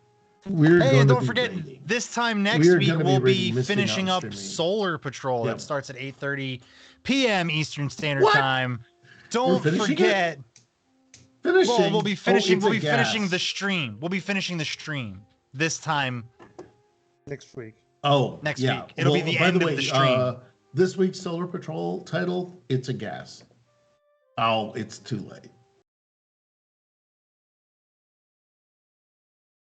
And don't forget, raiding. This time next week we'll be finishing up Solar Patrol. That starts at 8:30 p.m. Eastern Standard Time. Don't forget. Finishing. Well, we'll be finishing. Oh, we'll be finishing the stream. We'll be finishing the stream this time next week. Oh, next yeah. week. It'll be the end of the stream. This week's Solar Patrol title, it's a gas. Oh, it's too late.